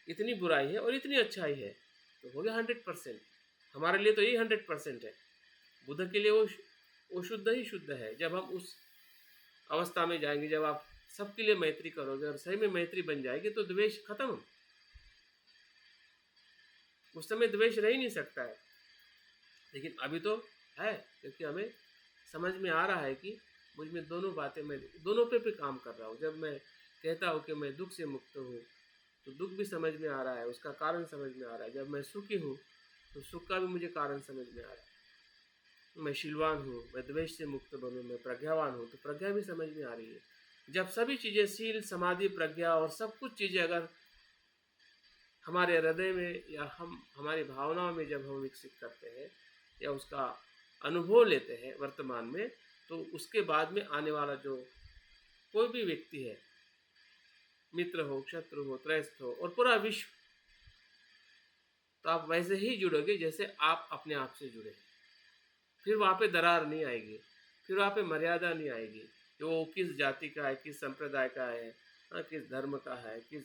इतनी बुराई है और इतनी अच्छाई है, तो हो गया 100%। हमारे लिए तो यही 100% है। बुद्ध के लिए वो शुद्ध ही शुद्ध है। जब हम उस अवस्था में जाएंगे, जब आप सबके लिए मैत्री करोगे और सही में मैत्री बन जाएगी, तो द्वेष खत्म। उस समय द्वेष रह ही नहीं सकता है, लेकिन अभी तो है, क्योंकि हमें समझ में आ रहा है कि मुझ में दोनों बातें, मैं दोनों पे काम कर रहा हूँ। जब मैं कहता हूँ कि मैं दुख से मुक्त हूँ, तो दुख भी समझ में आ रहा है, उसका कारण समझ में आ रहा है। जब मैं सुखी हूँ, तो सुख का भी मुझे कारण समझ में आ रहा है। मैं शीलवान हूँ, मैं द्वेष से मुक्त बनूँ, मैं प्रज्ञावान हूँ, तो प्रज्ञा भी समझ में आ रही है। जब सभी चीज़ें, शील, समाधि, प्रज्ञा और सब कुछ चीज़ें अगर हमारे हृदय में या हमारी भावनाओं में जब हम विकसित करते हैं या उसका अनुभव लेते हैं वर्तमान में, तो उसके बाद में आने वाला जो कोई भी व्यक्ति है, मित्र हो, शत्रु हो, त्रयस्थ हो और पूरा विश्व, तो आप वैसे ही जुड़ोगे जैसे आप अपने आप से जुड़े। फिर वहाँ पे दरार नहीं आएगी, फिर वहाँ पे मर्यादा नहीं आएगी कि वो किस जाति का है, किस संप्रदाय का है, किस धर्म का है, किस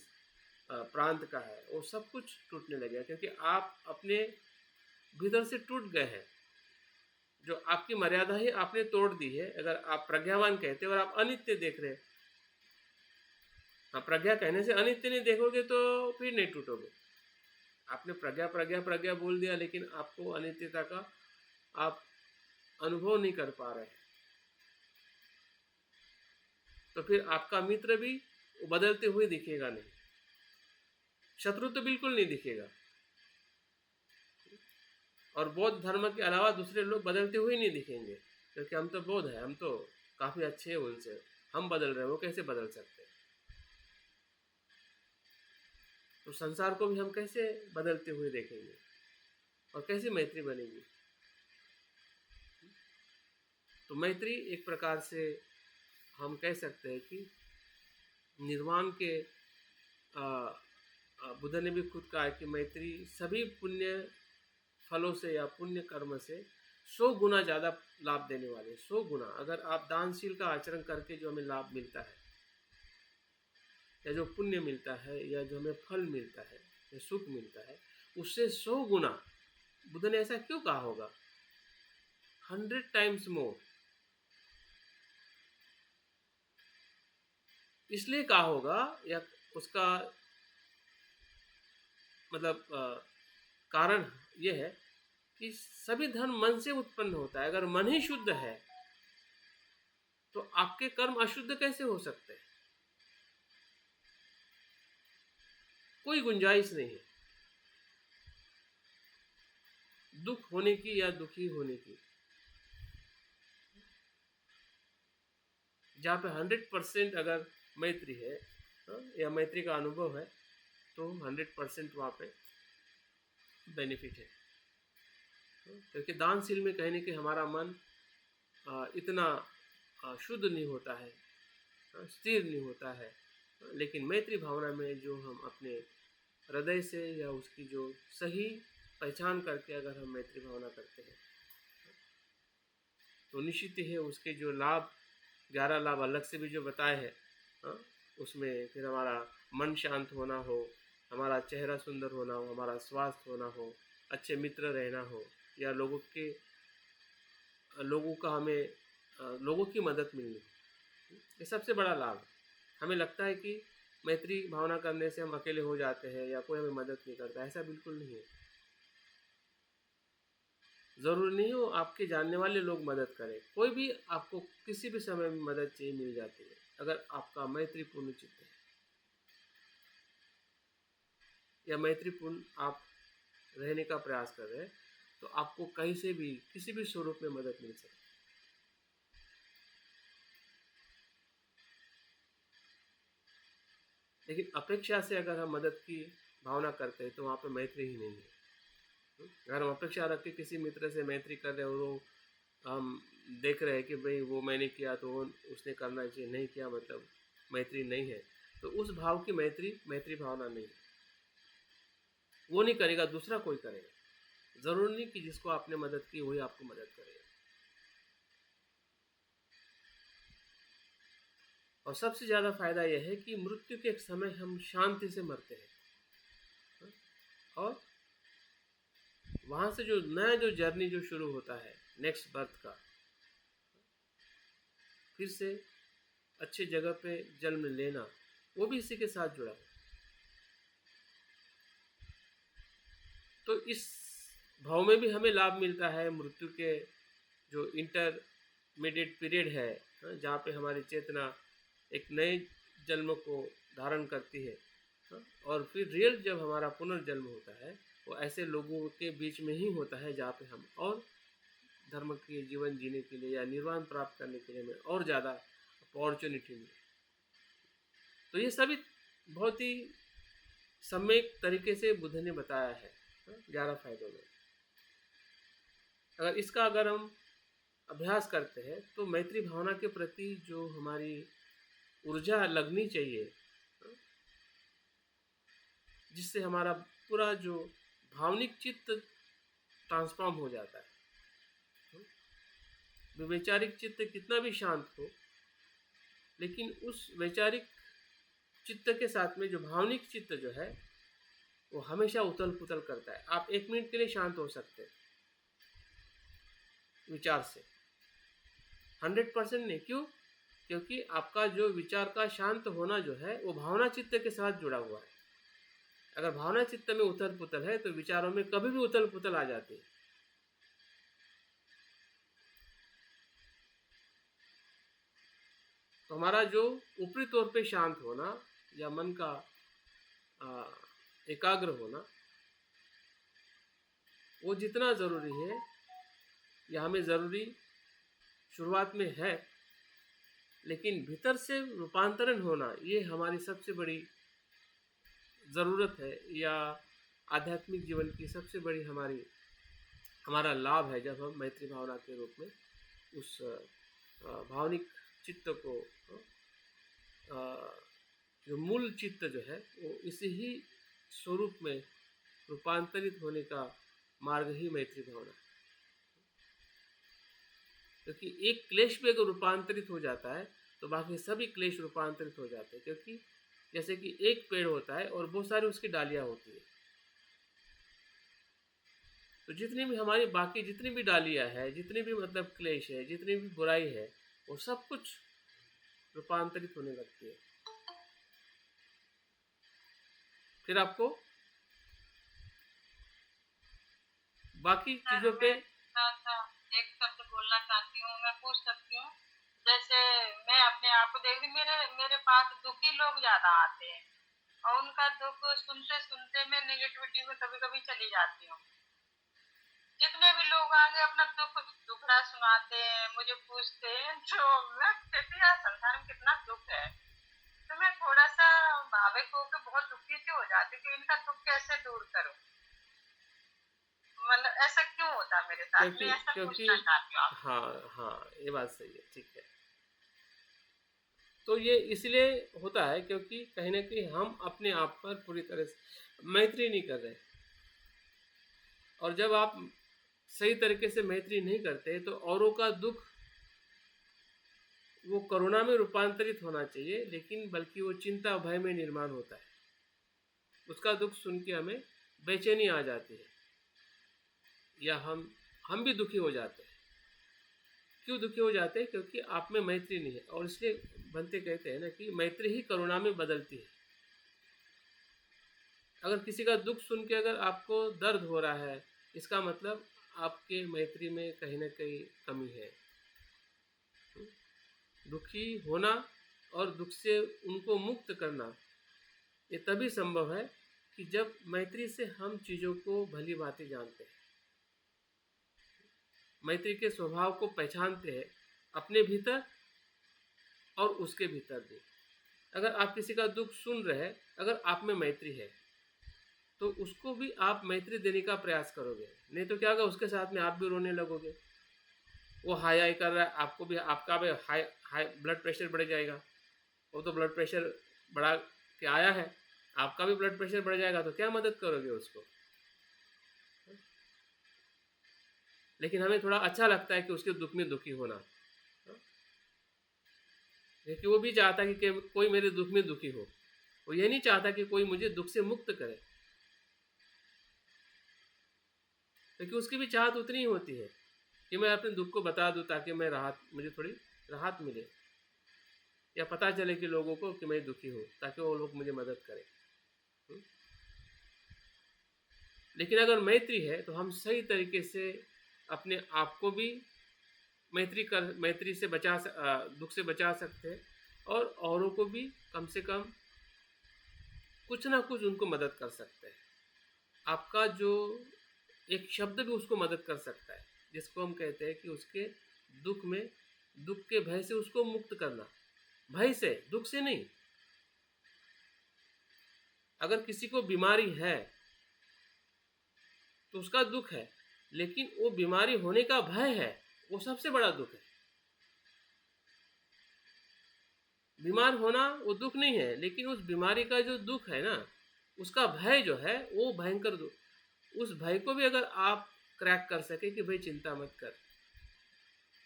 प्रांत का है, वो सब कुछ टूटने लगेगा, क्योंकि आप अपने भीतर से टूट गए हैं। जो आपकी मर्यादा ही आपने तोड़ दी है। अगर आप प्रज्ञावान कहते हो और आप अनित्य देख रहे हैं, हाँ, प्रज्ञा कहने से अनित्य नहीं देखोगे तो फिर नहीं टूटोगे। आपने प्रज्ञा बोल दिया, लेकिन आपको अनित्यता का आप अनुभव नहीं कर पा रहे हैं, तो फिर आपका मित्र भी बदलते हुए दिखेगा नहीं, शत्रु तो बिल्कुल नहीं दिखेगा। और बौद्ध धर्म के अलावा दूसरे लोग बदलते हुए नहीं दिखेंगे, क्योंकि हम तो बौद्ध हैं, हम तो काफ़ी अच्छे हैं उनसे, हम बदल रहे हैं, वो कैसे बदल सकते हैं। तो संसार को भी हम कैसे बदलते हुए देखेंगे और कैसे मैत्री बनेगी। तो मैत्री एक प्रकार से हम कह सकते हैं कि निर्वाण के बुद्ध ने भी खुद कहा है कि मैत्री सभी पुण्य फलों से या पुण्य कर्म से 100 गुना ज़्यादा लाभ देने वाले। 100 गुना अगर आप दानशील का आचरण करके जो हमें लाभ मिलता है, या जो पुण्य मिलता है, या जो हमें फल मिलता है, या सुख मिलता है, उससे 100 गुना। बुद्ध ने ऐसा क्यों कहा होगा? 100 टाइम्स मोर। इसलिए कहा होगा, या उसका मतलब कारण यह है कि सभी धर्म मन से उत्पन्न होता है। अगर मन ही शुद्ध है, तो आपके कर्म अशुद्ध कैसे हो सकते हैं? कोई गुंजाइश नहीं है दुख होने की या दुखी होने की। जहाँ पे 100% अगर मैत्री है, या मैत्री का अनुभव है, तो 100% वहाँ पे बेनिफिट है। क्योंकि दानशील में कहने कि हमारा मन इतना शुद्ध नहीं होता है, स्थिर नहीं होता है, लेकिन मैत्री भावना में जो हम अपने हृदय से या उसकी जो सही पहचान करके अगर हम मैत्री भावना करते हैं, तो निश्चित ही है उसके जो लाभ, 11 लाभ अलग से भी जो बताए हैं, उसमें फिर हमारा मन शांत होना हो, हमारा चेहरा सुंदर होना हो, हमारा स्वास्थ्य होना हो, अच्छे मित्र रहना हो, या लोगों का हमें लोगों की मदद मिलनी, ये सबसे बड़ा लाभ है। हमें लगता है कि मैत्री भावना करने से हम अकेले हो जाते हैं या कोई हमें मदद नहीं करता, ऐसा बिल्कुल नहीं है। ज़रूरी नहीं हो आपके जानने वाले लोग मदद करें, कोई भी आपको किसी भी समय में मदद चाहिए मिल जाती है अगर आपका मैत्रीपूर्ण चित्त है या मैत्रीपूर्ण आप रहने का प्रयास कर रहे हैं, तो आपको कहीं से भी किसी भी स्वरूप में मदद मिल सकती है। लेकिन अपेक्षा से अगर हम मदद की भावना करते हैं तो वहाँ पे मैत्री ही नहीं है। अगर हम अपेक्षा रख के किसी मित्र से मैत्री कर रहे हैं और वो हम देख रहे हैं कि भाई वो मैंने किया तो वो उसने करना चाहिए, नहीं किया मतलब मैत्री नहीं है, तो उस भाव की मैत्री भावना नहीं है। वो नहीं करेगा, दूसरा कोई करेगा। ज़रूरी नहीं कि जिसको आपने मदद की वही आपको मदद करेगा। और सबसे ज़्यादा फायदा यह है कि मृत्यु के एक समय हम शांति से मरते हैं और वहाँ से जो नया जो जर्नी जो शुरू होता है नेक्स्ट बर्थ का, फिर से अच्छी जगह पे जन्म लेना, वो भी इसी के साथ जुड़ा है। तो इस भाव में भी हमें लाभ मिलता है। मृत्यु के जो इंटरमीडिएट पीरियड है जहाँ पे हमारी चेतना एक नए जन्म को धारण करती है और फिर रियल जब हमारा पुनर्जन्म होता है वो ऐसे लोगों के बीच में ही होता है जहाँ पे हम और धर्म के जीवन जीने के लिए या निर्वाण प्राप्त करने के लिए हमें और ज़्यादा अपॉर्चुनिटी मिले। तो ये सभी बहुत ही सम्यक तरीके से बुद्ध ने बताया है 11 फायदों में। अगर हम अभ्यास करते हैं तो मैत्री भावना के प्रति जो हमारी ऊर्जा लगनी चाहिए, जिससे हमारा पूरा जो भावनिक चित्त ट्रांसफॉर्म हो जाता है। वैचारिक चित्त कितना भी शांत हो, लेकिन उस वैचारिक चित्त के साथ में जो भावनिक चित्त जो है वो हमेशा उथल पुथल करता है। आप 1 मिनट के लिए शांत हो सकते हैं विचार से, 100% नहीं। क्यों? क्योंकि आपका जो विचार का शांत होना जो है वो भावना चित्त के साथ जुड़ा हुआ है। अगर भावना चित्त में उथल पुथल है तो विचारों में कभी भी उथल पुथल आ जाती है। तो हमारा जो ऊपरी तौर पे शांत होना या मन का एकाग्र होना वो जितना ज़रूरी है या हमें ज़रूरी शुरुआत में है, लेकिन भीतर से रूपांतरण होना ये हमारी सबसे बड़ी ज़रूरत है या आध्यात्मिक जीवन की सबसे बड़ी हमारा लाभ है जब हम मैत्री भावना के रूप में उस भावनिक चित्त को जो मूल चित्त जो है वो इसी ही स्वरूप में रूपांतरित होने का मार्ग ही मैत्री भावना है। क्योंकि एक क्लेश भी अगर रूपांतरित हो जाता है तो बाकी सभी क्लेश रूपांतरित हो जाते हैं। क्योंकि जैसे कि एक पेड़ होता है और बहुत सारी उसकी डालियाँ होती है, तो जितनी भी हमारी बाकी जितनी भी डालियाँ है, जितनी भी मतलब क्लेश है, जितनी भी बुराई है, वो सब कुछ रूपांतरित होने लगती है। फिर आपको बाकी चीज़ों पे एक शब्द बोलना चाहती हूँ, मैं पूछ सकती हूँ? जैसे मैं अपने आप को देख रही, मेरे पास दुखी लोग ज्यादा आते हैं और उनका दुख सुनते सुनते मैं नेगेटिविटी में कभी कभी चली जाती हूँ। जितने भी लोग आगे अपना दुखड़ा सुनाते हैं, मुझे पूछते हैं, तो मैं कहती यार संसार में कितना दुख है, तो मैं थोड़ा सा भावुक होकर बहुत दुखी सी हो जाती कि इनका दुख कैसे दूर करूं। मतलब ऐसा क्यों होता मेरे साथ? मैं ऐसा पूछना चाहती हूँ। हाँ ये बात सही है, ठीक है। तो ये इसलिए होता है क्योंकि कहीं ना कहीं हम अपने आप पर पूरी तरह से मैत्री नहीं कर रहे, और जब आप सही तरीके से मैत्री नहीं करते तो औरों का दुख वो करुणा में रूपांतरित होना चाहिए, लेकिन बल्कि वो चिंता भय में निर्माण होता है। उसका दुख सुन के हमें बेचैनी आ जाती है या हम भी दुखी हो जाते हैं। क्यों दुखी हो जाते हैं? क्योंकि आप में मैत्री नहीं है। और इसलिए बनते कहते हैं ना कि मैत्री ही करुणा में बदलती है। अगर किसी का दुख सुन के अगर आपको दर्द हो रहा है, इसका मतलब आपके मैत्री में कहीं ना कहीं कमी है। दुखी होना और दुख से उनको मुक्त करना ये तभी संभव है कि जब मैत्री से हम चीज़ों को भली भांति जानते हैं, मैत्री के स्वभाव को पहचानते हैं अपने भीतर और उसके भीतर भी। अगर आप किसी का दुख सुन रहे हैं, अगर आप में मैत्री है तो उसको भी आप मैत्री देने का प्रयास करोगे, नहीं तो क्या होगा, उसके साथ में आप भी रोने लगोगे। वो हाई हाई कर रहा है, आपको भी, आपका भी हाई हाई ब्लड प्रेशर बढ़ जाएगा। वो तो ब्लड प्रेशर बढ़ा के आया है, आपका भी ब्लड प्रेशर बढ़ जाएगा, तो क्या मदद करोगे उसको। लेकिन हमें थोड़ा अच्छा लगता है कि उसके दुख में दुखी होना, क्योंकि वो भी चाहता है कि कोई मेरे दुख में दुखी हो। वो ये नहीं चाहता कि कोई मुझे दुख से मुक्त करे, क्योंकि उसकी भी चाहत उतनी ही होती है कि मैं अपने दुख को बता दूं ताकि मुझे थोड़ी राहत मिले, या पता चले कि लोगों को कि मैं दुखी हूँ, ताकि वो लोग मुझे मदद करें। लेकिन अगर मैत्री है तो हम सही तरीके से अपने आप को भी मैत्री से दुख से बचा सकते हैं, और औरों को भी कम से कम कुछ ना कुछ उनको मदद कर सकते हैं। आपका जो एक शब्द भी उसको मदद कर सकता है, जिसको हम कहते हैं कि उसके दुख के भय से उसको मुक्त करना। भय से, दुख से नहीं। अगर किसी को बीमारी है तो उसका दुख है, लेकिन वो बीमारी होने का भय है, वो सबसे बड़ा दुख है। बीमार होना वो दुख नहीं है, लेकिन उस बीमारी का जो दुख है ना, उसका भय जो है वो भयंकर दुख। उस भय को भी अगर आप क्रैक कर सके कि भाई चिंता मत कर,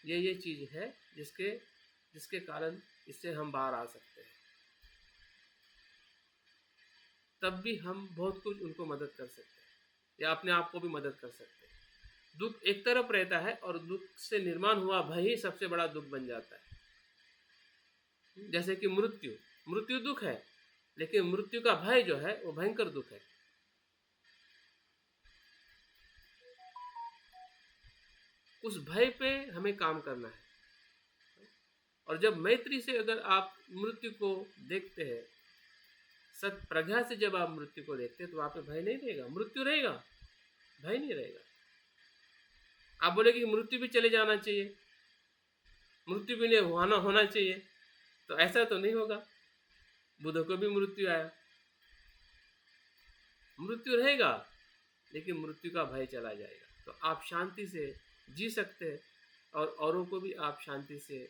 ये चीज है जिसके कारण इससे हम बाहर आ सकते हैं, तब भी हम बहुत कुछ उनको मदद कर सकते हैं, या अपने आप को भी मदद कर सकते हैं। दुख एक तरफ रहता है और दुख से निर्माण हुआ भय ही सबसे बड़ा दुख बन जाता है। जैसे कि मृत्यु दुख है, लेकिन मृत्यु का भय जो है वो भयंकर दुख है। उस भय पे हमें काम करना है। और जब मैत्री से अगर आप मृत्यु को देखते हैं, सत प्रज्ञा से जब आप मृत्यु को देखते हैं, तो वहां पे भय नहीं रहेगा, मृत्यु रहेगा, भय नहीं रहेगा। आप बोलेगे कि मृत्यु भी चले जाना चाहिए, मृत्यु भी नहीं होना चाहिए, तो ऐसा तो नहीं होगा। बुद्ध को भी मृत्यु आया, मृत्यु रहेगा, लेकिन मृत्यु का भय चला जाएगा। तो आप शांति से जी सकते हैं, और औरों को भी आप शांति से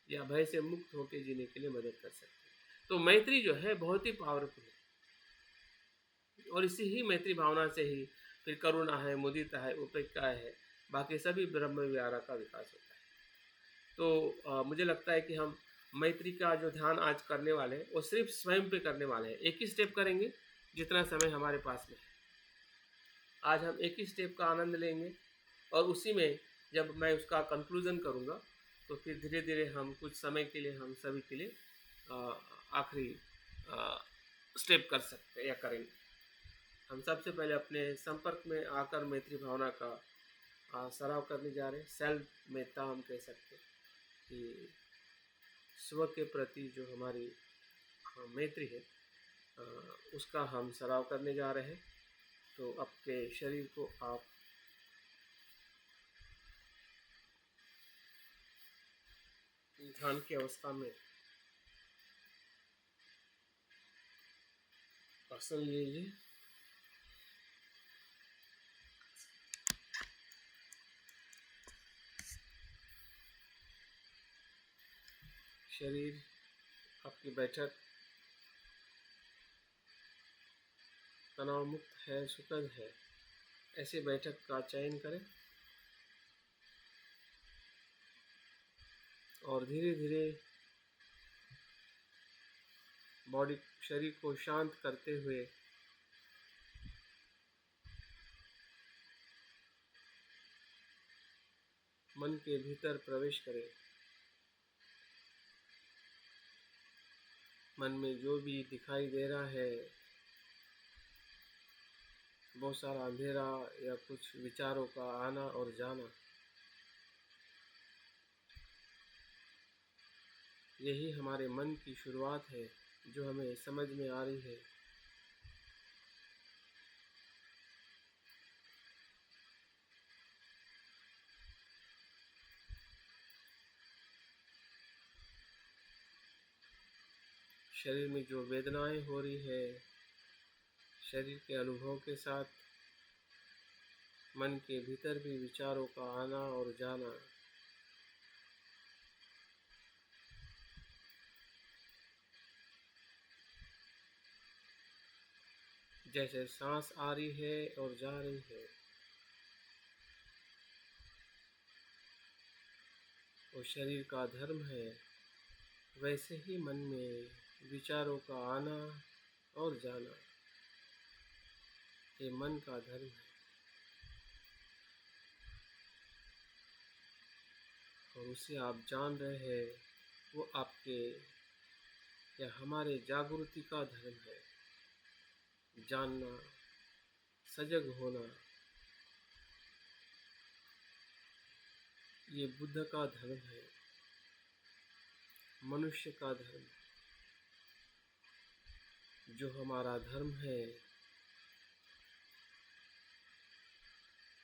या भय से मुक्त होकर जीने के लिए मदद कर सकते हैं। तो मैत्री जो है बहुत ही पावरफुल है, और इसी ही मैत्री भावना से ही फिर करुणा है, मुदिता है, उपेक्षा है, बाकी सभी ब्रह्म विहार का विकास होता है। तो मुझे लगता है कि हम मैत्री का जो ध्यान आज करने वाले हैं वो सिर्फ स्वयं पे करने वाले हैं। एक ही स्टेप करेंगे जितना समय हमारे पास में है। आज हम एक ही स्टेप का आनंद लेंगे, और उसी में जब मैं उसका कंक्लूजन करूँगा तो फिर धीरे धीरे हम कुछ समय के लिए हम सभी के लिए आखिरी स्टेप कर सकते हैं या करेंगे। हम सबसे पहले अपने संपर्क में आकर मैत्री भावना का सराव करने जा रहे हैं। सेल्फ मेत्ता हम कह सकते हैं कि स्व के प्रति जो हमारी मैत्री है उसका हम सराव करने जा रहे हैं। तो आपके शरीर को आप ध्यान की अवस्था में आसन लीजिए। शरीर आपकी बैठक तनाव मुक्त है, सुखद है, ऐसी बैठक का चयन करें, और धीरे धीरे शरीर को शांत करते हुए मन के भीतर प्रवेश करें। मन में जो भी दिखाई दे रहा है बहुत सारा अंधेरा या कुछ विचारों का आना और जाना, यही हमारे मन की शुरुआत है जो हमें समझ में आ रही है। शरीर में जो वेदनाएं हो रही है, शरीर के अनुभव के साथ मन के भीतर भी विचारों का आना और जाना, जैसे सांस आ रही है और जा रही है, वो शरीर का धर्म है, वैसे ही मन में विचारों का आना और जाना, ये मन का धर्म है। और उसे आप जान रहे हैं, वो आपके या हमारे जागृति का धर्म है। जानना, सजग होना, ये बुद्ध का धर्म है, मनुष्य का धर्म। जो हमारा धर्म है,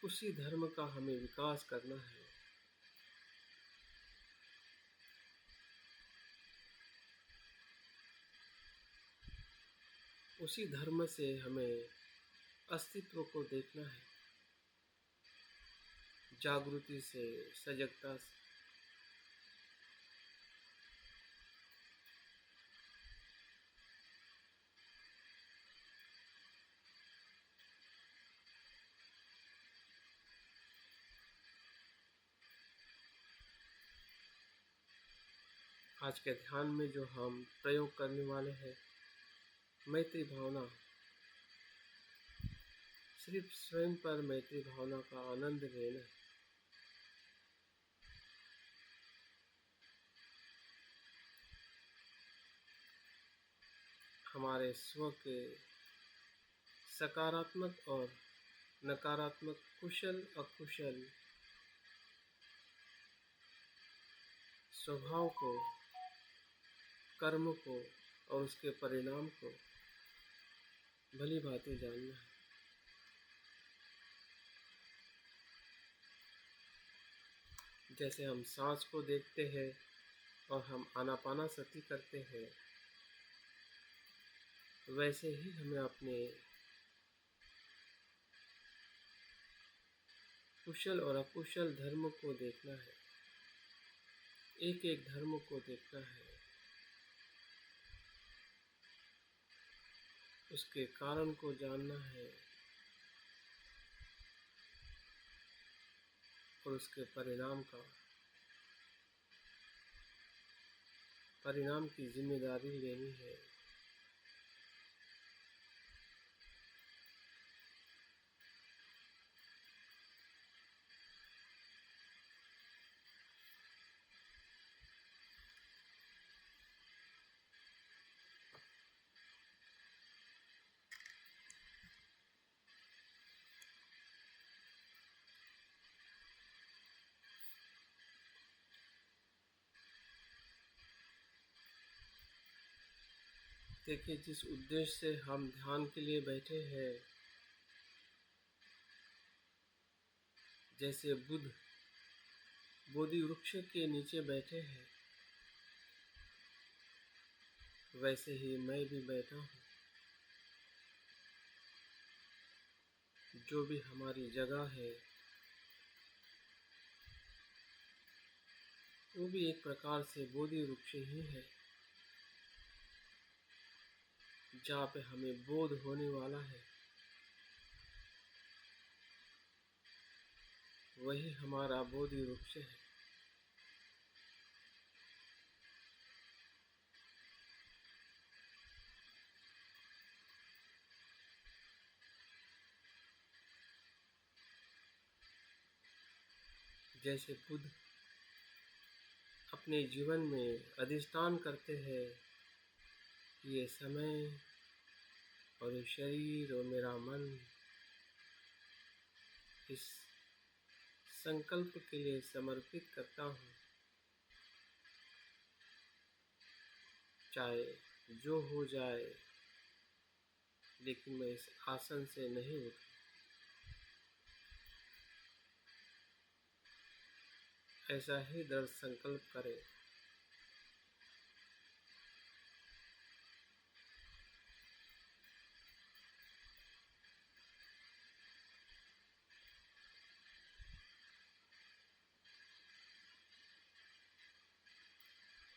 उसी धर्म का हमें विकास करना है। उसी धर्म से हमें अस्तित्व को देखना है, जागृति से, सजगता से। आज के ध्यान में जो हम प्रयोग करने वाले हैं, मैत्री भावना, सिर्फ स्वयं पर मैत्री भावना का आनंद लेना। हमारे स्व के सकारात्मक और नकारात्मक, कुशल अकुशल स्वभाव को, कर्म को और उसके परिणाम को भली भांति जानना है। जैसे हम सांस को देखते हैं और हम आनापानासति करते हैं, वैसे ही हमें अपने कुशल और अकुशल धर्म को देखना है, एक एक धर्म को देखना है, उसके कारण को जानना है और उसके परिणाम की जिम्मेदारी लेनी है। देखिए, जिस उद्देश्य से हम ध्यान के लिए बैठे हैं, जैसे बुद्ध बोधि वृक्ष के नीचे बैठे हैं, वैसे ही मैं भी बैठा हूँ। जो भी हमारी जगह है, वो भी एक प्रकार से बोधि वृक्ष ही है, जहाँ पे हमें बोध होने वाला है, वही हमारा बोधि वृक्ष है। जैसे बुद्ध अपने जीवन में अधिष्ठान करते हैं कि ये समय और ये शरीर और मेरा मन इस संकल्प के लिए समर्पित करता हूँ, चाहे जो हो जाए, लेकिन मैं इस आसन से नहीं उठूँ। ऐसा ही दृढ़ संकल्प करें।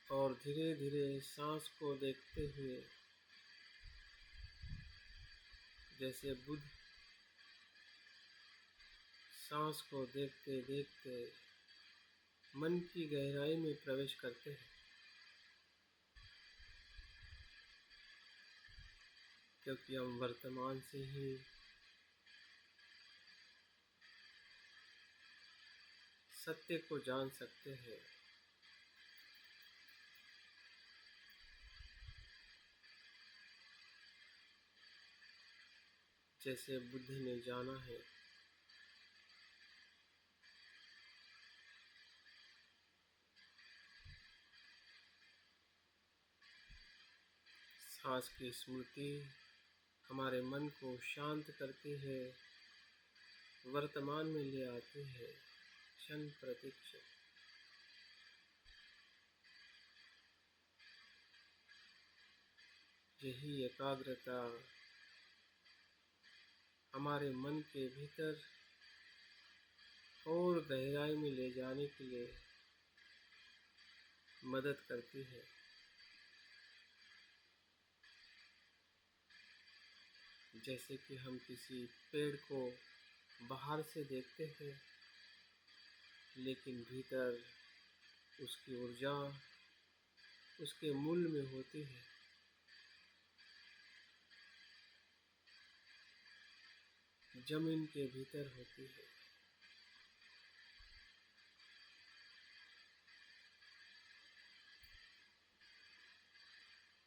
और धीरे धीरे सांस को देखते हुए, जैसे बुद्ध सांस को देखते देखते मन की गहराई में प्रवेश करते हैं, क्योंकि हम वर्तमान से ही सत्य को जान सकते हैं। जैसे बुद्ध ने जाना है। सांस की स्मृति हमारे मन को शांत करती है, वर्तमान में ले आती है, क्षण प्रति क्षण। यही एकाग्रता हमारे मन के भीतर और गहराई में ले जाने के लिए मदद करती है। जैसे कि हम किसी पेड़ को बाहर से देखते हैं, लेकिन भीतर उसकी ऊर्जा उसके मूल में होती है। जमीन के भीतर होती है।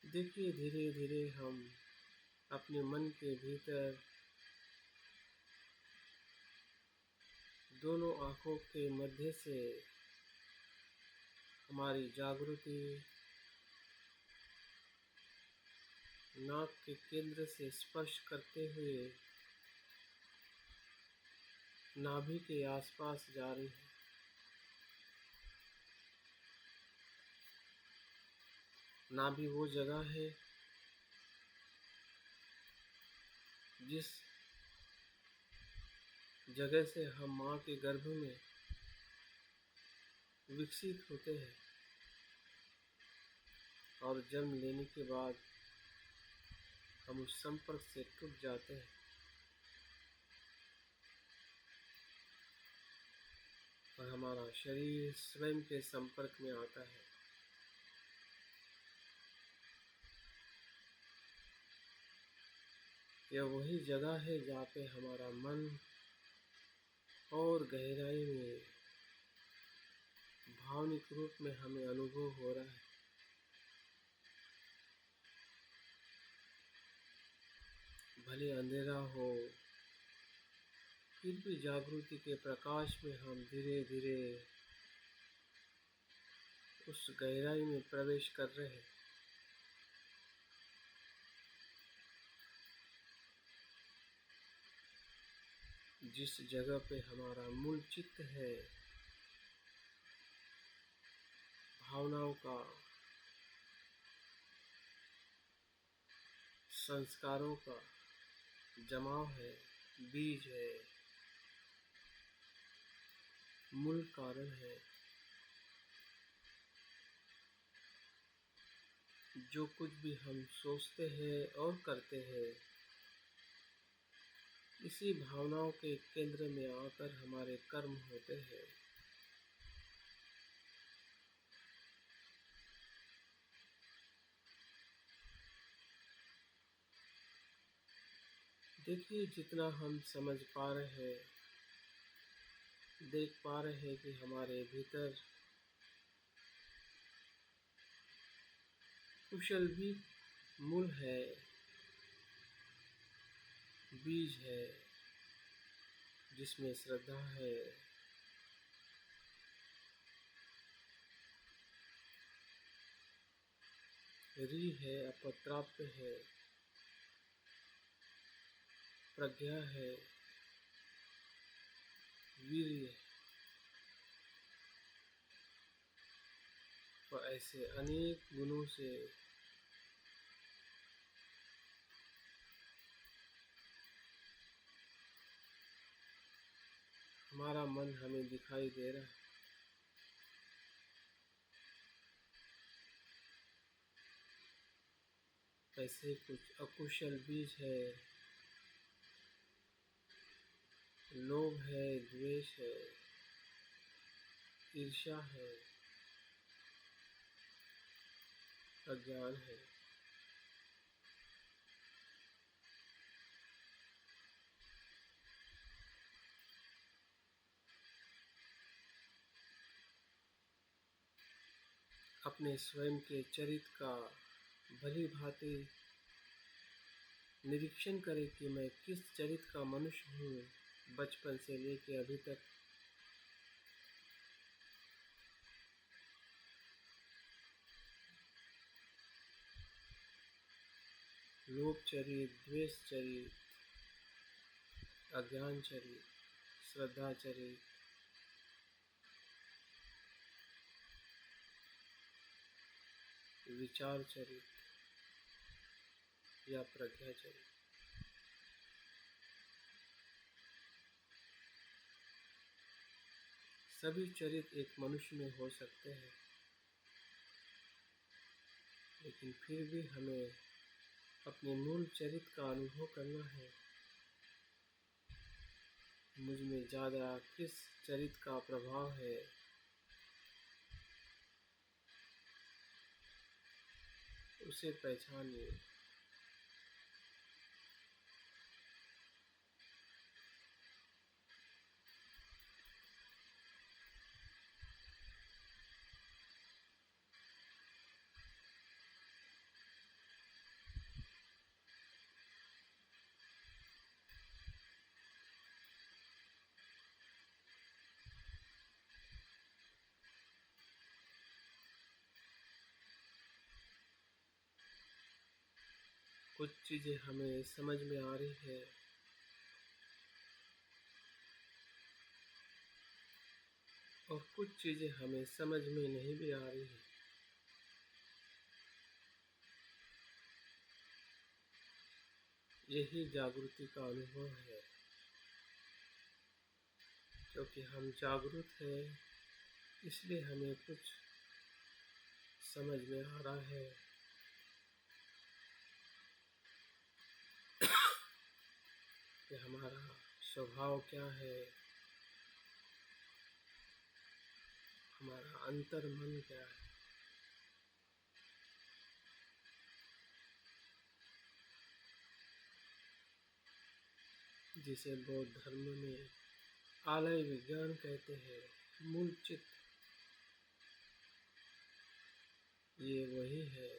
देखिए, धीरे धीरे हम अपने मन के भीतर दोनों आँखों के मध्य से हमारी जागृति नाक के केंद्र से स्पर्श करते हुए नाभि के आसपास जा रही है। नाभि वो जगह है जिस जगह से हम माँ के गर्भ में विकसित होते हैं और जन्म लेने के बाद हम उस संपर्क से टूट जाते हैं। और हमारा शरीर स्वयं के संपर्क में आता है। यह वही जगह है जहाँ पे हमारा मन और गहराई में भावनिक रूप में हमें अनुभव हो रहा है। भले अंधेरा हो, फिर भी जागृति के प्रकाश में हम धीरे धीरे उस गहराई में प्रवेश कर रहे हैं। जिस जगह पे हमारा मूल चित्त है, भावनाओं का, संस्कारों का जमाव है, बीज है, मूल कारण है। जो कुछ भी हम सोचते हैं और करते हैं, इसी भावनाओं के केंद्र में आकर हमारे कर्म होते हैं। देखिए, जितना हम समझ पा रहे हैं, देख पा रहे हैं कि हमारे भीतर कुशल भी मूल है, बीज है, जिसमें श्रद्धा है, री है, अपत्राप्य है, प्रज्ञा है, वीर्य है, और ऐसे अनेक गुणों से हमारा मन हमें दिखाई दे रहा है। ऐसे कुछ अकुशल बीज है, लोभ है, द्वेष है, ईर्ष्या है, अज्ञान है। अपने स्वयं के चरित्र का भली भांति निरीक्षण करें कि मैं किस चरित्र का मनुष्य हूँ, बचपन से लेकर अभी तक। लोभ चरित, द्वेष चरित, अज्ञान चरित, श्रद्धा चरित, विचार चरित या प्रज्ञा चरित। सभी चरित्र एक मनुष्य में हो सकते हैं, लेकिन फिर भी हमें अपने मूल चरित्र का अनुभव करना है। मुझ में ज़्यादा किस चरित्र का प्रभाव है, उसे पहचानिए। कुछ चीज़ें हमें समझ में आ रही है, और कुछ चीज़ें हमें समझ में नहीं भी आ रही है। यही जागृति का अनुभव है, क्योंकि हम जागरूक हैं, इसलिए हमें कुछ समझ में आ रहा है। कि हमारा स्वभाव क्या है, हमारा अंतर मन क्या है। जिसे बौद्ध धर्म में आलय विज्ञान कहते हैं, मूल चित्त। ये वही है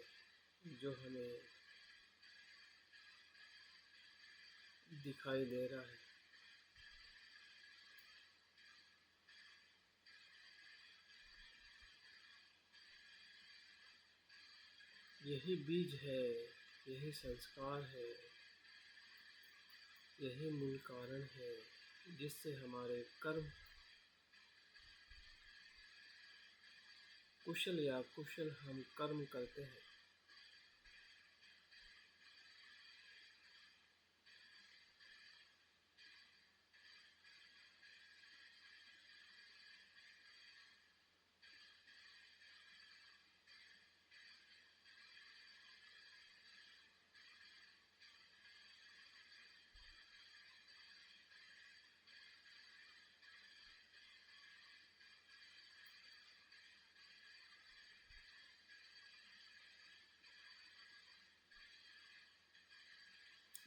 जो हमें दिखाई दे रहा है। यही बीज है, यही संस्कार है, यही मूल कारण है जिससे हमारे कर्म कुशल या कुशल हम कर्म करते हैं।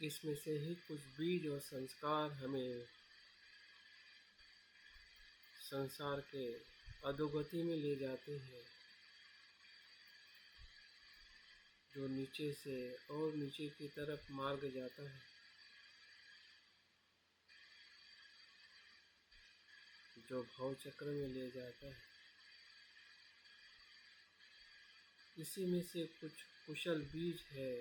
इसमें से ही कुछ बीज और संस्कार हमें संसार के अधोगति में ले जाते हैं, जो नीचे से और नीचे की तरफ मार्ग जाता है। जो भाव चक्र में ले जाता है। इसी में से कुछ कुशल बीज है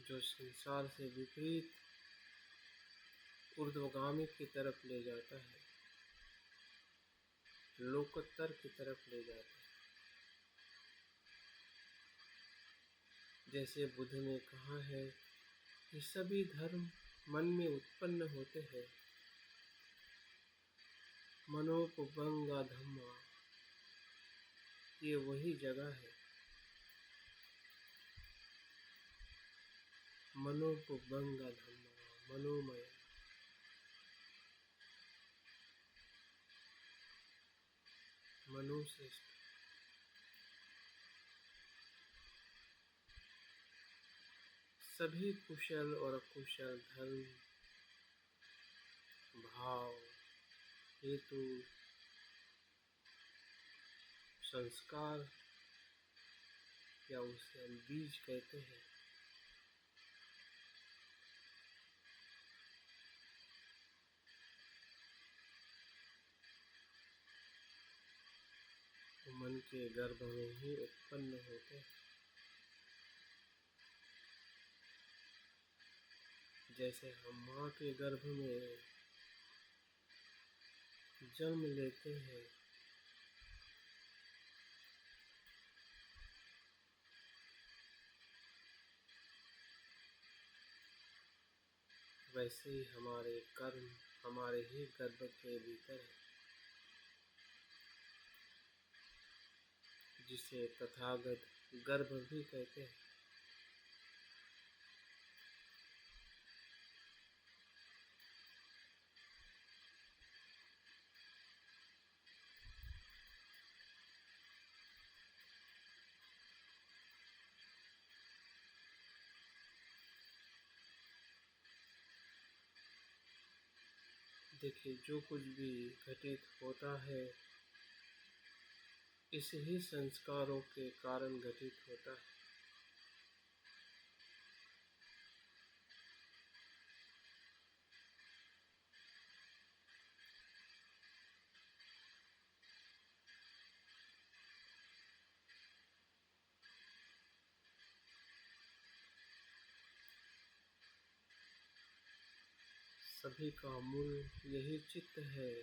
जो संसार से विपरीत ऊर्ध्वगामी की तरफ ले जाता है, लोकोत्तर की तरफ ले जाता है। जैसे बुद्ध ने कहा है कि सभी धर्म मन में उत्पन्न होते हैं। मनोपुब्बंगा धम्मा, ये वही जगह है। मनोपुब्बंगा धम्मा, मनोमय। मनुश्रेष्ठ। सभी कुशल और अकुशल धर्म, भाव, हेतु, संस्कार या उसे हम बीज कहते हैं, वो मन के गर्भ में ही उत्पन्न होते हैं। जैसे हम माँ के गर्भ में जन्म लेते हैं, वैसे ही हमारे कर्म हमारे ही गर्भ के भीतर है, जिसे तथागत गर्भ भी कहते हैं। देखिए, जो कुछ भी घटित होता है इस ही संस्कारों के कारण घटित होता है। सभी का मूल यही चित्त है।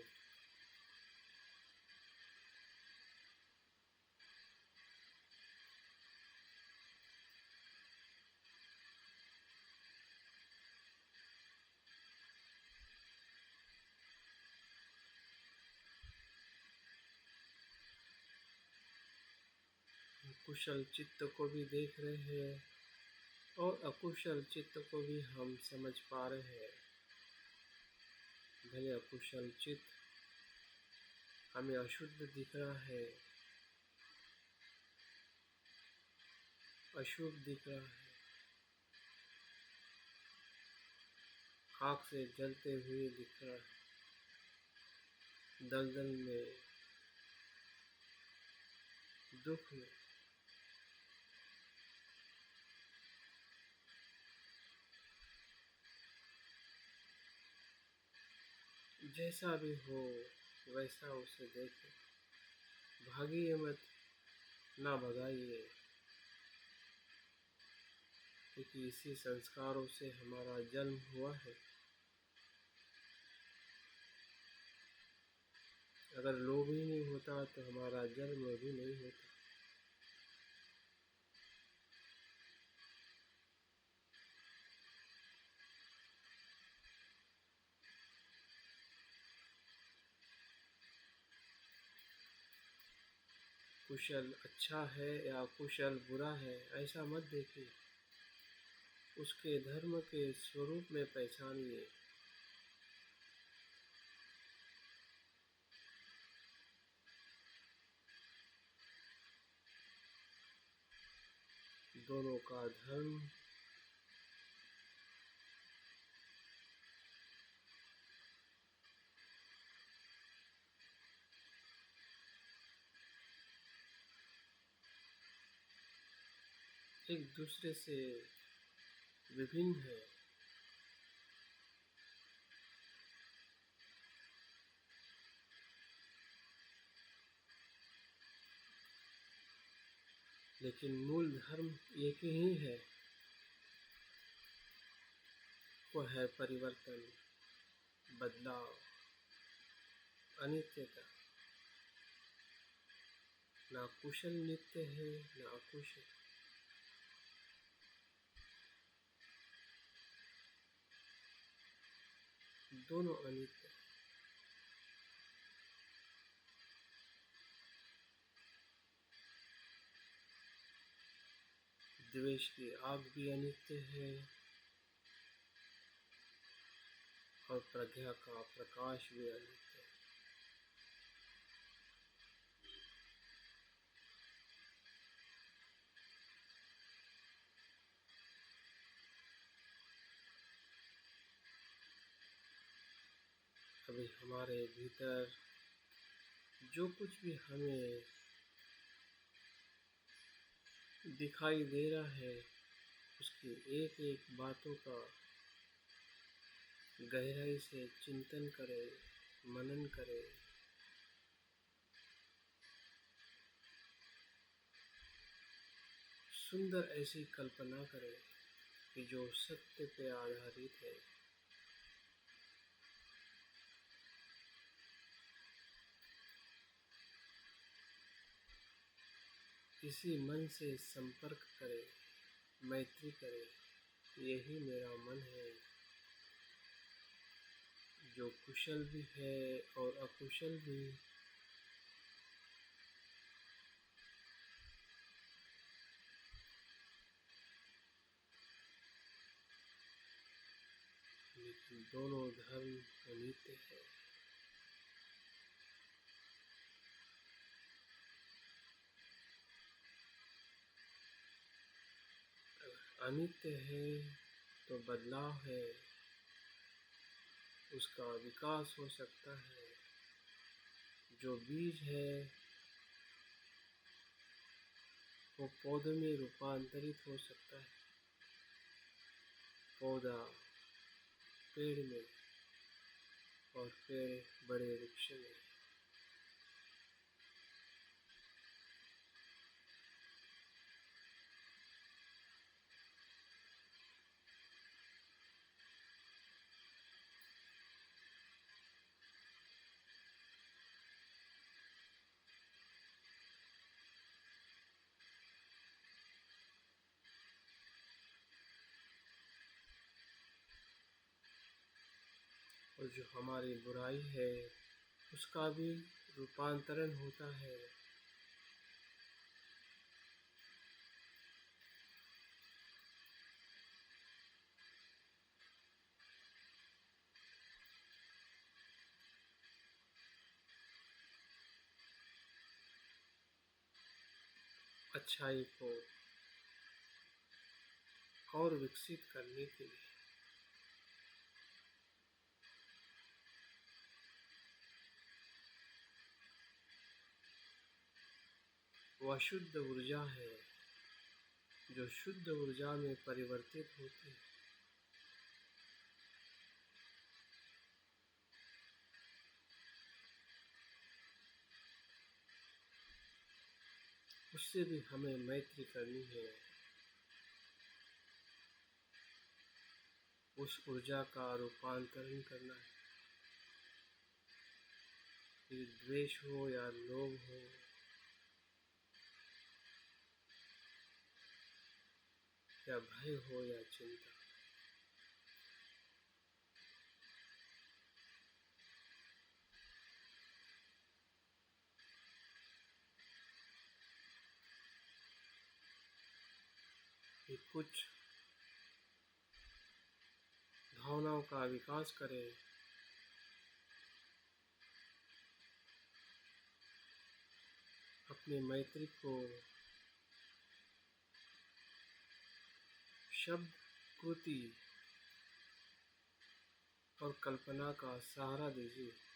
कुशल चित्त को भी देख रहे हैं और अकुशल चित्त को भी हम समझ पा रहे हैं। भले अकुशल चित्त हमें अशुद्ध दिख रहा है, अशुभ दिख रहा है, आग से जलते हुए दिख रहा है, दलदल में, दुख में। जैसा भी हो वैसा उसे देखें, भागिए मत, ना भगाइए, क्योंकि इसी संस्कारों से हमारा जन्म हुआ है। अगर लोभ ही नहीं होता तो हमारा जन्म भी नहीं होता। कुशल अच्छा है या कुशल बुरा है ऐसा मत देखिए, उसके धर्म के स्वरूप में पहचानिए। दोनों का धर्म एक दूसरे से विभिन्न है, लेकिन मूल धर्म एक ही है, वो है परिवर्तन, बदलाव, अनित्यता। ना कुशल नित्य है, ना अकुशल। दोनों अनित्य। द्वेष की आग भी अनित्य है और प्रज्ञा का प्रकाश भी अनित्य है। अभी हमारे भीतर जो कुछ भी हमें दिखाई दे रहा है, उसकी एक एक बातों का गहराई से चिंतन करें, मनन करें। सुंदर ऐसी कल्पना करें कि जो सत्य पे आधारित है। इसी मन से संपर्क करें, मैत्री करें। यही मेरा मन है, जो कुशल भी है और अकुशल भी। लेकिन दोनों धर्म अनित्य है। अनित्य है तो बदलाव है, उसका विकास हो सकता है। जो बीज है वो पौधे में रूपांतरित हो सकता है, पौधा पेड़ में और पेड़ बड़े वृक्ष में। और जो हमारी बुराई है उसका भी रूपांतरण होता है। अच्छाई को और विकसित करने के लिए वह शुद्ध ऊर्जा है, जो शुद्ध ऊर्जा में परिवर्तित होती है। उससे भी हमें मैत्री करनी है। उस ऊर्जा का रूपांतरण करना है, कि द्वेष हो या लोभ हो, या भय हो या चिंता। ये कुछ भावनाओं का विकास करें, अपने मैत्री को शब्द, कृति और कल्पना का सहारा दीजिए।